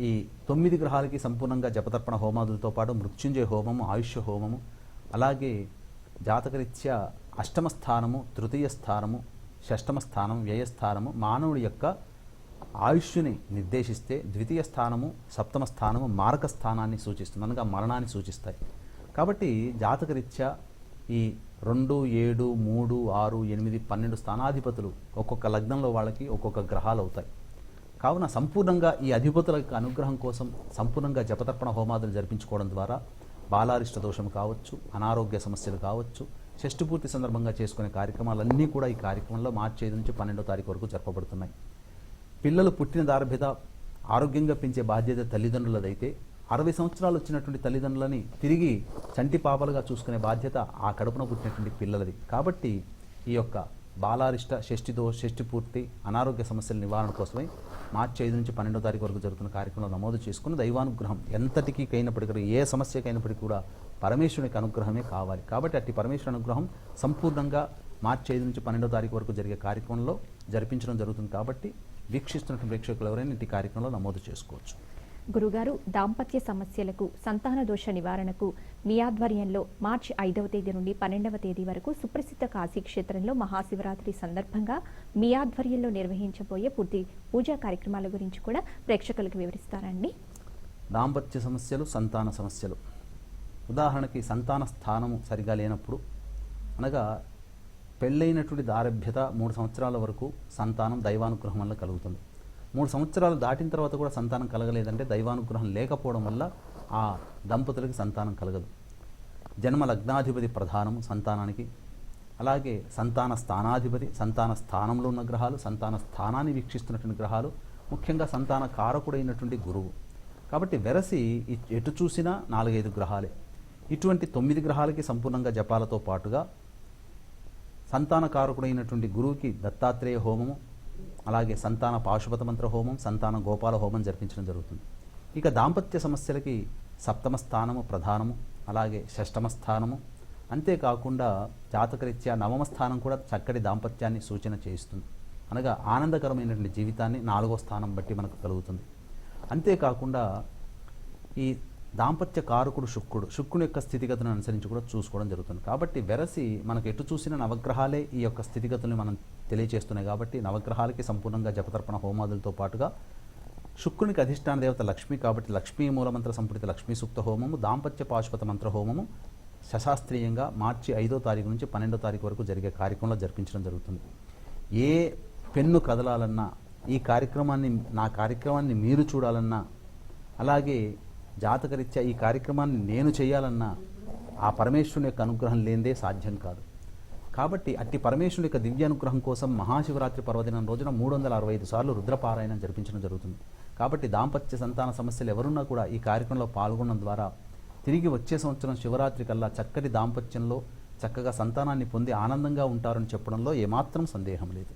ఈ 9 గ్రహాలకి సంపూర్ణంగా జపతర్పణ హోమాదులతో పాటు మృత్యుంజయ హోమము, ఆయుష్య హోమము, అలాగే జాతకరీత్యా అష్టమ స్థానము, తృతీయ స్థానము, షష్టమ స్థానం, వ్యయస్థానము మానవుడి యొక్క ఆయుష్ని నిర్దేశిస్తే, ద్వితీయ స్థానము, సప్తమ స్థానము మారక స్థానాన్ని సూచిస్తుంది, అనగా మరణాన్ని సూచిస్తాయి. కాబట్టి జాతకరీత్యా ఈ 2, 7, 3, 6, 8, 12 స్థానాధిపతులు ఒక్కొక్క లగ్నంలో వాళ్ళకి ఒక్కొక్క గ్రహాలు అవుతాయి. కావున సంపూర్ణంగా ఈ అధిపతుల యొక్క అనుగ్రహం కోసం సంపూర్ణంగా జపతర్పణ హోమాదులు జరిపించుకోవడం ద్వారా బాలారిష్ట దోషం కావచ్చు, అనారోగ్య సమస్యలు కావచ్చు, షష్ఠి సందర్భంగా చేసుకునే కార్యక్రమాలన్నీ కూడా ఈ కార్యక్రమంలో మార్చి 5 నుంచి 12వ తారీఖు వరకు జరపబడుతున్నాయి. పిల్లలు పుట్టిన దార్భ్యత ఆరోగ్యంగా పెంచే బాధ్యత తల్లిదండ్రులదైతే 60 సంవత్సరాలు వచ్చినటువంటి తల్లిదండ్రులని తిరిగి చంటి పాపలుగా చూసుకునే బాధ్యత ఆ కడుపున పుట్టినటువంటి పిల్లలది. కాబట్టి ఈ యొక్క బాలారిష్ట, షష్ఠి పూర్తి అనారోగ్య సమస్యల నివారణ కోసమై మార్చి 5 నుంచి 12వ తారీఖు వరకు జరుగుతున్న కార్యక్రమంలో నమోదు చేసుకుని దైవానుగ్రహం ఎంతటికీ అయినప్పటికీ, ఏ సమస్యకైనప్పటికీ కూడా పరమేశ్వరునికి అనుగ్రహమే కావాలి. కాబట్టి అట్టి పరమేశ్వరుని అనుగ్రహం సంపూర్ణంగా మార్చి 5 నుంచి 12వ తారీఖు వరకు జరిగే కార్యక్రమంలో జరిపించడం జరుగుతుంది. కాబట్టి వీక్షిస్తున్న ప్రేక్షకులు ఎవరైనా ఇంటి కార్యక్రమంలో నమోదు చేసుకోవచ్చు. గురుగారు, దాంపత్య సమస్యలకు, సంతాన దోష నివారణకు మీ ఆధ్వర్యంలో మార్చి 5వ తేదీ నుండి 12వ తేదీ వరకు సుప్రసిద్ధ కాశీ క్షేత్రంలో మహాశివరాత్రి సందర్భంగా మీ ఆధ్వర్యంలో నిర్వహించబోయే పూర్తి పూజా కార్యక్రమాల గురించి కూడా ప్రేక్షకులకు వివరిస్తారండి. దాంపత్య సమస్యలు, సంతాన సమస్యలు, ఉదాహరణకి సంతాన స్థానము సరిగా లేనప్పుడు, అనగా పెళ్ళైనటువంటి దారభ్యత 3 సంవత్సరాల వరకు సంతానం దైవానుగ్రహం వల్ల కలుగుతుంది. 3 సంవత్సరాలు దాటిన తర్వాత కూడా సంతానం కలగలేదంటే దైవానుగ్రహం లేకపోవడం వల్ల ఆ దంపతులకి సంతానం కలగదు. జన్మ లగ్నాధిపతి ప్రధానము సంతానానికి, అలాగే సంతాన స్థానాధిపతి, సంతాన స్థానంలో ఉన్న గ్రహాలు, సంతాన స్థానాన్ని వీక్షిస్తున్నటువంటి గ్రహాలు, ముఖ్యంగా సంతాన కారకుడైనటువంటి గురువు. కాబట్టి వెరసి ఎటు చూసినా 4-5 గ్రహాలే. ఇటువంటి 9 గ్రహాలకి సంపూర్ణంగా జపాలతో పాటుగా సంతాన కారకుడైనటువంటి గురువుకి దత్తాత్రేయ హోమము, అలాగే సంతాన పాశుపత మంత్ర హోమం, సంతాన గోపాల హోమం జరిపించడం జరుగుతుంది. ఇక దాంపత్య సమస్యలకి సప్తమ స్థానము ప్రధానము, అలాగే షష్టమ స్థానము, అంతేకాకుండా జాతకరీత్యా నవమ స్థానం కూడా చక్కటి దాంపత్యాన్ని సూచన చేయిస్తుంది, అనగా ఆనందకరమైనటువంటి జీవితాన్ని 4వ స్థానం బట్టి మనకు కలుగుతుంది. అంతేకాకుండా ఈ దాంపత్య కారకుడు శుక్రుని యొక్క స్థితిగతులను అనుసరించి కూడా చూసుకోవడం జరుగుతుంది. కాబట్టి వెరసి మనకు ఎటు చూసిన నవగ్రహాలే ఈ యొక్క స్థితిగతుల్ని మనం తెలియజేస్తున్నాయి. కాబట్టి నవగ్రహాలకి సంపూర్ణంగా జపతర్పణ హోమాదులతో పాటుగా శుక్రునికి అధిష్టాన దేవత లక్ష్మి కాబట్టి లక్ష్మీ మూలమంత్ర సంపుటిత లక్ష్మీ సూక్త హోమము, దాంపత్య పాశుపత మంత్ర హోమము సశాస్త్రీయంగా మార్చి 5వ తారీఖు నుంచి 12వ తారీఖు వరకు జరిగే కార్యక్రమంలో జరిపించడం జరుగుతుంది. ఏ పెన్ను కదలాలన్నా, ఈ కార్యక్రమాన్ని, నా కార్యక్రమాన్ని మీరు చూడాలన్నా, అలాగే జాతకరీత్యా ఈ కార్యక్రమాన్ని నేను చేయాలన్నా ఆ పరమేశ్వరుని యొక్క అనుగ్రహం లేనిదే సాధ్యం కాదు. కాబట్టి అట్టి పరమేశ్వరుని యొక్క దివ్య అనుగ్రహం కోసం మహాశివరాత్రి పర్వదినం రోజున 365 సార్లు రుద్రపారాయణం జరిపించడం జరుగుతుంది. కాబట్టి దాంపత్య సంతాన సమస్యలు ఎవరున్నా కూడా ఈ కార్యక్రమంలో పాల్గొనడం ద్వారా తిరిగి వచ్చే సంవత్సరం శివరాత్రి కల్లా చక్కటి దాంపత్యంలో చక్కగా సంతానాన్ని పొంది ఆనందంగా ఉంటారని చెప్పడంలో ఏమాత్రం సందేహం లేదు.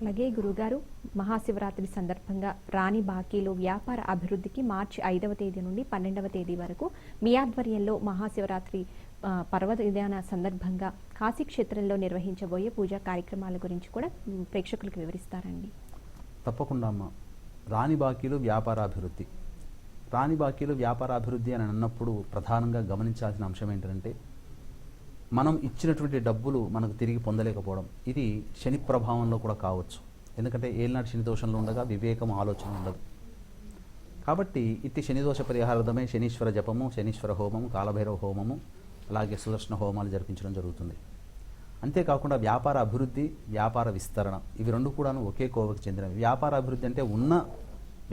అలాగే గురుగారు, మహాశివరాత్రి సందర్భంగా రాణి బాకీలు వ్యాపార అభివృద్ధికి మార్చి 5వ తేదీ నుండి 12వ తేదీ వరకు మీ ఆధ్వర్యంలో మహాశివరాత్రి పర్వదిన సందర్భంగా కాశీక్షేత్రంలో నిర్వహించబోయే పూజా కార్యక్రమాల గురించి కూడా ప్రేక్షకులకు వివరిస్తారండి. తప్పకుండా అమ్మ. రాణి బాకీలు వ్యాపారాభివృద్ధి. రాణి బాకీలు వ్యాపారాభివృద్ధి అని అన్నప్పుడు ప్రధానంగా గమనించాల్సిన అంశం ఏంటంటే, మనం ఇచ్చినటువంటి డబ్బులు మనకు తిరిగి పొందలేకపోవడం. ఇది శని ప్రభావంలో కూడా కావచ్చు. ఎందుకంటే ఏలినాటి శని దోషంలో ఉండగా వివేకం, ఆలోచన ఉండదు. కాబట్టి ఇట్టి శనిదోష పరిహారార్థమై శనీశ్వర జపము, శనీశ్వర హోమము, కాలభైరవ హోమము, అలాగే సుదర్శన హోమాలు జరిపించడం జరుగుతుంది. అంతేకాకుండా వ్యాపార అభివృద్ధి, వ్యాపార విస్తరణ, ఇవి రెండు కూడాను ఒకే కోవకు చెందినవి. వ్యాపార అభివృద్ధి అంటే ఉన్న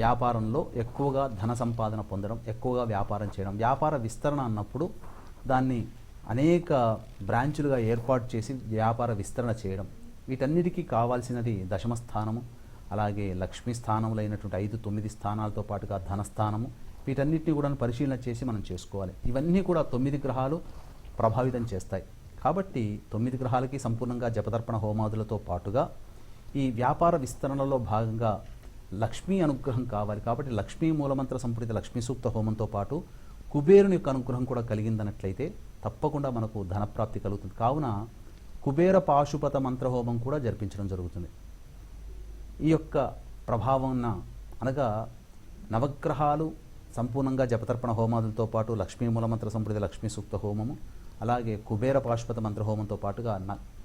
వ్యాపారంలో ఎక్కువగా ధన సంపాదన పొందడం, ఎక్కువగా వ్యాపారం చేయడం. వ్యాపార విస్తరణ అన్నప్పుడు దాన్ని అనేక బ్రాంచులుగా ఏర్పాటు చేసి వ్యాపార విస్తరణ చేయడం. వీటన్నిటికీ కావాల్సినది దశమ స్థానము, అలాగే లక్ష్మీ స్థానములైనటువంటి 5, 9 స్థానాలతో పాటుగా ధనస్థానము. వీటన్నిటిని కూడా పరిశీలన చేసి మనం చేసుకోవాలి. ఇవన్నీ కూడా 9 గ్రహాలు ప్రభావితం చేస్తాయి. కాబట్టి 9 గ్రహాలకి సంపూర్ణంగా జపతర్పణ హోమాదులతో పాటుగా ఈ వ్యాపార విస్తరణలో భాగంగా లక్ష్మీ అనుగ్రహం కావాలి. కాబట్టి లక్ష్మీ మూలమంత్ర సంపుటిత లక్ష్మీ సూక్త హోమంతో పాటు కుబేరుని యొక్క అనుగ్రహం కూడా కలిగిందన్నట్లయితే తప్పకుండా మనకు ధనప్రాప్తి కలుగుతుంది. కావున కుబేర పాశుపత మంత్రహోమం కూడా జరిపించడం జరుగుతుంది. ఈ యొక్క ప్రభావం అనగా నవగ్రహాలు సంపూర్ణంగా జపతర్పణ హోమాదులతో పాటు లక్ష్మీ మూలమంత్ర సంపుటిత లక్ష్మీ సూక్త హోమము, అలాగే కుబేర పాశుపత మంత్రహోమంతో పాటుగా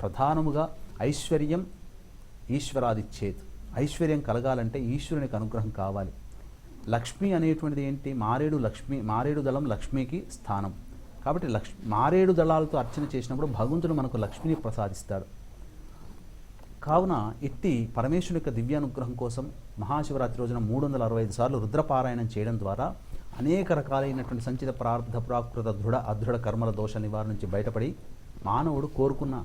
ప్రధానముగా ఐశ్వర్యం ఈశ్వరాదిచ్చేత్. ఐశ్వర్యం కలగాలంటే ఈశ్వరునికి అనుగ్రహం కావాలి. లక్ష్మి అనేటువంటిది ఏంటి? మారేడు దళం లక్ష్మికి స్థానం. కాబట్టి మారేడు దళాలతో అర్చన చేసినప్పుడు భగవంతుడు మనకు లక్ష్మిని ప్రసాదిస్తాడు. కావున ఇట్టి పరమేశ్వరుని యొక్క దివ్యానుగ్రహం కోసం మహాశివరాత్రి రోజున 365 సార్లు రుద్రపారాయణం చేయడం ద్వారా అనేక రకాలైనటువంటి సంచిత ప్రార్థ ప్రాకృత అదృఢ కర్మల దోష నివారణ నుంచి బయటపడి మానవుడు కోరుకున్న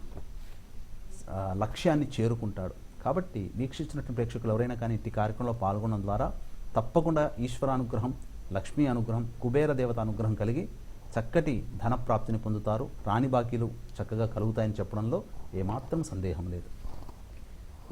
లక్ష్యాన్ని చేరుకుంటాడు. కాబట్టి వీక్షించినటువంటి ప్రేక్షకులు ఎవరైనా కానీ ఇట్టి కార్యక్రమంలో పాల్గొనడం ద్వారా తప్పకుండా ఈశ్వరానుగ్రహం, లక్ష్మీ అనుగ్రహం, కుబేర దేవత అనుగ్రహం కలిగి చక్కటి ధనప్రాప్తిని పొందుతారు. రాణి బాకీలు చక్కగా కలుగుతాయని చెప్పడంలో ఏమాత్రం సందేహం లేదు.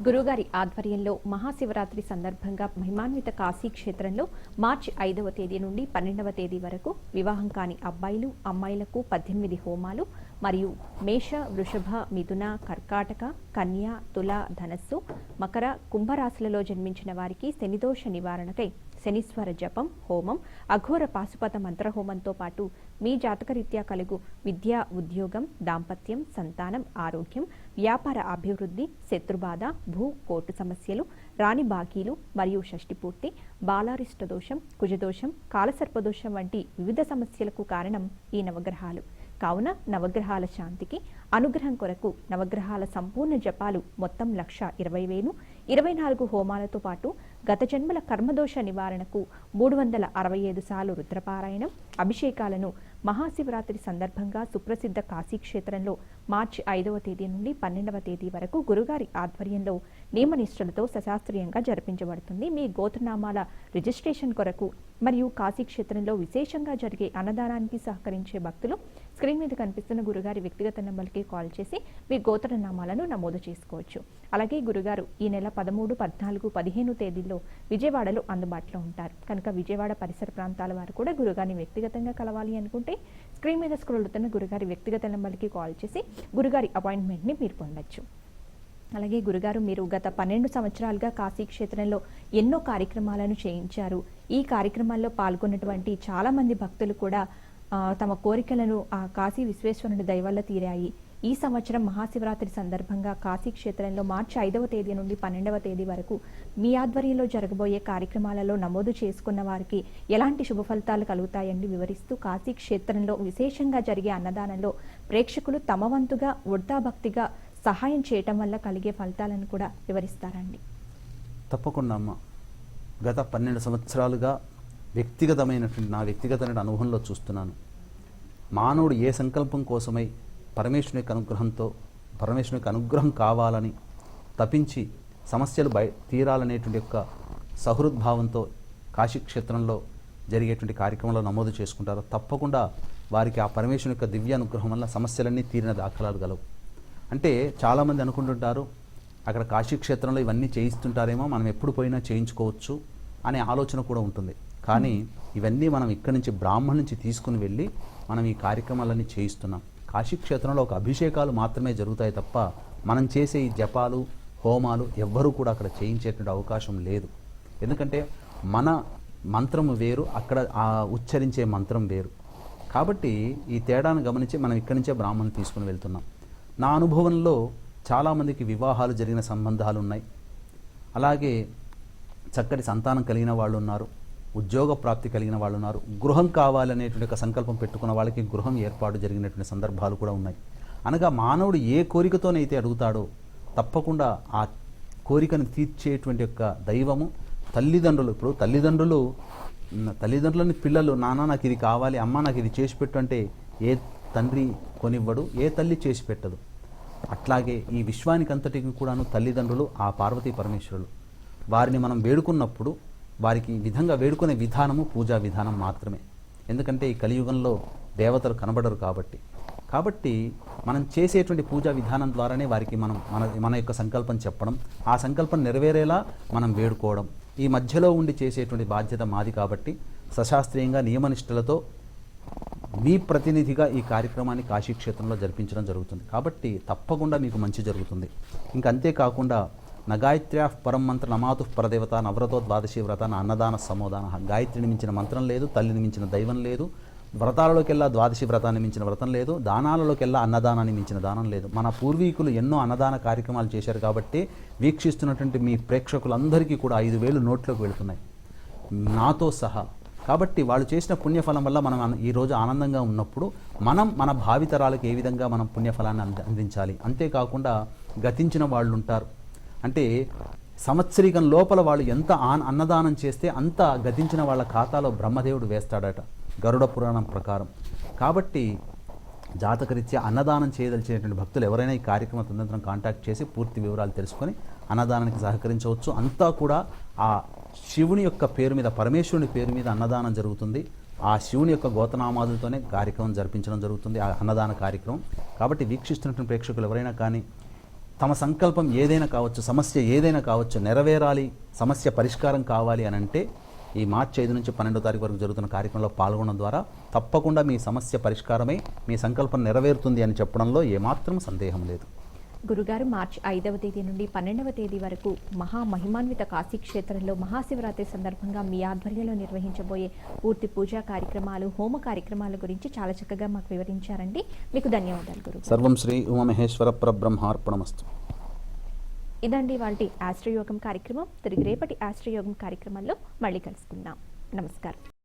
గురుగారి ఆధ్వర్యంలో మహాశివరాత్రి సందర్భంగా మహిమాన్విత కాశీ క్షేత్రంలో మార్చి 5వ తేదీ నుండి 12వ తేదీ వరకు వివాహం కాని అబ్బాయిలు, అమ్మాయిలకు 18 హోమాలు మరియు మేష, వృషభ, మిథున, కర్కాటక, కన్య, తుల, ధనస్సు, మకర, కుంభరాశులలో జన్మించిన వారికి శనిదోష నివారణకై శనీశ్వర జపం, హోమం, అఘోర పాశుపత మంత్రహోమంతో పాటు మీ జాతకరీత్యా కలుగు విద్య, ఉద్యోగం, దాంపత్యం, సంతానం, ఆరోగ్యం, వ్యాపార అభివృద్ధి, శత్రుబాధ, భూ కోర్టు సమస్యలు, రాణి బాకీలు మరియు షష్ఠిపూర్తి, బాలారిష్ట దోషం, కుజదోషం, కాలసర్పదోషం వంటి వివిధ సమస్యలకు కారణం ఈ నవగ్రహాలు. కావున నవగ్రహాల శాంతికి, అనుగ్రహం కొరకు నవగ్రహాల సంపూర్ణ జపాలు మొత్తం 1,20,000, 24 హోమాలతో పాటు గత జన్మల కర్మదోష నివారణకు 365 సార్లు రుద్రపారాయణం, అభిషేకాలను మహాశివరాత్రి సందర్భంగా సుప్రసిద్ధ కాశీక్షేత్రంలో మార్చి 5వ తేదీ నుండి 12వ తేదీ వరకు గురుగారి ఆధ్వర్యంలో నియమనిష్టలతో సశాస్త్రీయంగా జరిపించబడుతుంది. మీ గోత్రనామాల రిజిస్ట్రేషన్ కొరకు మరియు కాశీక్షేత్రంలో విశేషంగా జరిగే అన్నదానానికి సహకరించే భక్తులు స్క్రీన్ మీద కనిపిస్తున్న గురుగారి వ్యక్తిగత నెంబర్కి కాల్ చేసి మీ గోత్రనామాలను నమోదు చేసుకోవచ్చు. అలాగే గురుగారు ఈ నెల 13, 14, 15 తేదీల్లో విజయవాడలో అందుబాటులో ఉంటారు. కనుక విజయవాడ పరిసర ప్రాంతాల వారు కూడా గురుగారిని వ్యక్తిగతంగా కలవాలి అనుకుంటే స్క్రీన్ మీద స్క్రోల్ అవుతున్న గురుగారి వ్యక్తిగత నెంబర్కి కాల్ చేసి గురుగారి అపాయింట్మెంట్ని మీరు పొందొచ్చు. అలాగే గురుగారు, మీరు గత 12 సంవత్సరాలుగా కాశీ క్షేత్రంలో ఎన్నో కార్యక్రమాలను చేయించారు. ఈ కార్యక్రమాల్లో పాల్గొన్నటువంటి చాలా మంది భక్తులు కూడా తమ కోరికలను ఆ కాశీ విశ్వేశ్వరుని దయ వల్ల తీరాయి. ఈ సంవత్సరం మహాశివరాత్రి సందర్భంగా కాశీ క్షేత్రంలో మార్చి 5వ తేదీ నుండి 12వ తేదీ వరకు మీ ఆధ్వర్యంలో జరగబోయే కార్యక్రమాలలో నమోదు చేసుకున్న వారికి ఎలాంటి శుభ ఫలితాలు కలుగుతాయండి వివరిస్తూ కాశీ క్షేత్రంలో విశేషంగా జరిగే అన్నదానంలో ప్రేక్షకులు తమ వంతుగా వృద్ధాభక్తిగా సహాయం చేయటం వల్ల కలిగే ఫలితాలను కూడా వివరిస్తారండి. తప్పకుండా అమ్మ. గత 12 సంవత్సరాలుగా నా వ్యక్తిగతమైన అనుభవంలో చూస్తున్నాను. మానవుడు ఏ సంకల్పం కోసమై పరమేశ్వరుని యొక్క అనుగ్రహం కావాలని తపించి సమస్యలు తీరాలనేటువంటి యొక్క సహృద్భావంతో కాశీక్షేత్రంలో జరిగేటువంటి కార్యక్రమంలో నమోదు చేసుకుంటారో తప్పకుండా వారికి ఆ పరమేశ్వరుని యొక్క దివ్య అనుగ్రహం వల్ల సమస్యలన్నీ తీరిన దాఖలాలు గలవు. అంటే చాలామంది అనుకుంటుంటారు అక్కడ కాశీక్షేత్రంలో ఇవన్నీ చేయిస్తుంటారేమో, మనం ఎప్పుడు పోయినా చేయించుకోవచ్చు అనే ఆలోచన కూడా ఉంటుంది. కానీ ఇవన్నీ మనం ఇక్కడి నుంచి బ్రాహ్మణ్ నుంచి తీసుకుని వెళ్ళి మనం ఈ కార్యక్రమాలన్నీ చేయిస్తున్నాం. కాశీక్షేత్రంలో ఒక అభిషేకాలు మాత్రమే జరుగుతాయి తప్ప మనం చేసే ఈ జపాలు హోమాలు ఎవ్వరూ కూడా అక్కడ చేయించేటువంటి అవకాశం లేదు. ఎందుకంటే మన మంత్రం వేరు, అక్కడ ఆ ఉచ్చరించే మంత్రం వేరు. కాబట్టి ఈ తేడాను గమనించి మనం ఇక్కడి నుంచే బ్రాహ్మణులు తీసుకుని వెళ్తున్నాం. నా అనుభవంలో చాలామందికి వివాహాలు జరిగిన సంబంధాలు ఉన్నాయి. అలాగే చక్కటి సంతానం కలిగిన వాళ్ళు ఉన్నారు, ఉద్యోగ ప్రాప్తి కలిగిన వాళ్ళు ఉన్నారు, గృహం కావాలనేటువంటి ఒక సంకల్పం పెట్టుకున్న వాళ్ళకి గృహం ఏర్పాటు జరిగినటువంటి సందర్భాలు కూడా ఉన్నాయి. అనగా మానవుడు ఏ కోరికతోనైతే అడుగుతాడో తప్పకుండా ఆ కోరికను తీర్చేటువంటి యొక్క దైవము తల్లిదండ్రులు. ఇప్పుడు తల్లిదండ్రులని పిల్లలు నాన్న నాకు ఇది కావాలి, అమ్మ నాకు ఇది చేసి పెట్టు అంటే ఏ తండ్రి కొనివ్వడు, ఏ తల్లి చేసి పెట్టదు. అట్లాగే ఈ విశ్వానికంతటికి కూడాను తల్లిదండ్రులు ఆ పార్వతీ పరమేశ్వరులు. వారిని మనం వేడుకున్నప్పుడు వారికి ఈ విధంగా వేడుకునే విధానము పూజా విధానం మాత్రమే. ఎందుకంటే ఈ కలియుగంలో దేవతలు కనబడరు కాబట్టి మనం చేసేటువంటి పూజా విధానం ద్వారానే వారికి మనం మన యొక్క సంకల్పం చెప్పడం, ఆ సంకల్పం నెరవేరేలా మనం వేడుకోవడం, ఈ మధ్యలో ఉండి చేసేటువంటి బాధ్యత మాది. కాబట్టి సశాస్త్రీయంగా నియమనిష్టలతో మీ ప్రతినిధిగా ఈ కార్యక్రమాన్ని కాశీక్షేత్రంలో జరిపించడం జరుగుతుంది. కాబట్టి తప్పకుండా మీకు మంచి జరుగుతుంది. ఇంక అంతేకాకుండా నగాయత్ర్యా పరం మంత్ర నమాతు పరదేవత నవ్రతో ద్వాదశి వ్రత అన్నదాన సమోదాన. గాయత్రిని మించిన మంత్రం లేదు, తల్లిని మించిన దైవం లేదు, వ్రతాలలోకెల్లా ద్వాదశి వ్రతాన్ని మించిన వ్రతం లేదు, దానాలలోకెల్లా అన్నదానాన్ని మించిన దానం లేదు. మన పూర్వీకులు ఎన్నో అన్నదాన కార్యక్రమాలు చేశారు కాబట్టి వీక్షిస్తున్నటువంటి మీ ప్రేక్షకులందరికీ కూడా 5,000 నోట్లోకి వెళుతున్నాయి నాతో సహా. కాబట్టి వాళ్ళు చేసిన పుణ్యఫలం వల్ల మనం ఈరోజు ఆనందంగా ఉన్నప్పుడు మన భావితరాలకు ఏ విధంగా మనం పుణ్యఫలాన్ని అందించాలి. అంతేకాకుండా గతించిన వాళ్ళు ఉంటారు, అంటే సంవత్సరీకం లోపల వాళ్ళు ఎంత అన్నదానం చేస్తే అంత గతించిన వాళ్ళ ఖాతాలో బ్రహ్మదేవుడు వేస్తాడట గరుడ పురాణం ప్రకారం. కాబట్టి జాతకరీత్యా అన్నదానం చేయదలిచినటువంటి భక్తులు ఎవరైనా ఈ కార్యక్రమం తదనంతరం కాంటాక్ట్ చేసి పూర్తి వివరాలు తెలుసుకొని అన్నదానానికి సహకరించవచ్చు. అంతా కూడా ఆ శివుని యొక్క పేరు మీద, పరమేశ్వరుని పేరు మీద అన్నదానం జరుగుతుంది. ఆ శివుని యొక్క గోతనామాదులతోనే కార్యక్రమం జరిపించడం జరుగుతుంది, ఆ అన్నదాన కార్యక్రమం. కాబట్టి వీక్షిస్తున్నటువంటి ప్రేక్షకులు ఎవరైనా కానీ తమ సంకల్పం ఏదైనా కావచ్చు, సమస్య ఏదైనా కావచ్చు, నెరవేరాలి, సమస్య పరిష్కారం కావాలి అని అంటే ఈ మార్చి 5 నుంచి 12వ తారీఖు వరకు జరుగుతున్న కార్యక్రమంలో పాల్గొనడం ద్వారా తప్పకుండా మీ సమస్య పరిష్కారమై మీ సంకల్పం నెరవేరుతుంది అని చెప్పడంలో ఏమాత్రం సందేహం లేదు. గురుగారు, మార్చి 5వ తేదీ నుండి 12వ తేదీ వరకు మహిమాన్విత కాశీక్షేత్రంలో మహాశివరాత్రి సందర్భంగా మీ ఆధ్వర్యంలో నిర్వహించబోయే పూర్తి పూజా కార్యక్రమాలు, హోమ కార్యక్రమాల గురించి చాలా చక్కగా మాకు వివరించారండి. మీకు ధన్యవాదాలు గురు. సర్వం శ్రీ ఉమామహేశ్వర పరబ్రహ్మార్పణమస్తు. ఇదండి వాటి ఆస్ట్రయోగం కార్యక్రమం. తిరిగి రేపటి ఆస్ట్రయోగం కార్యక్రమంలో మళ్ళీ కలుసుకుందాం. నమస్కారం.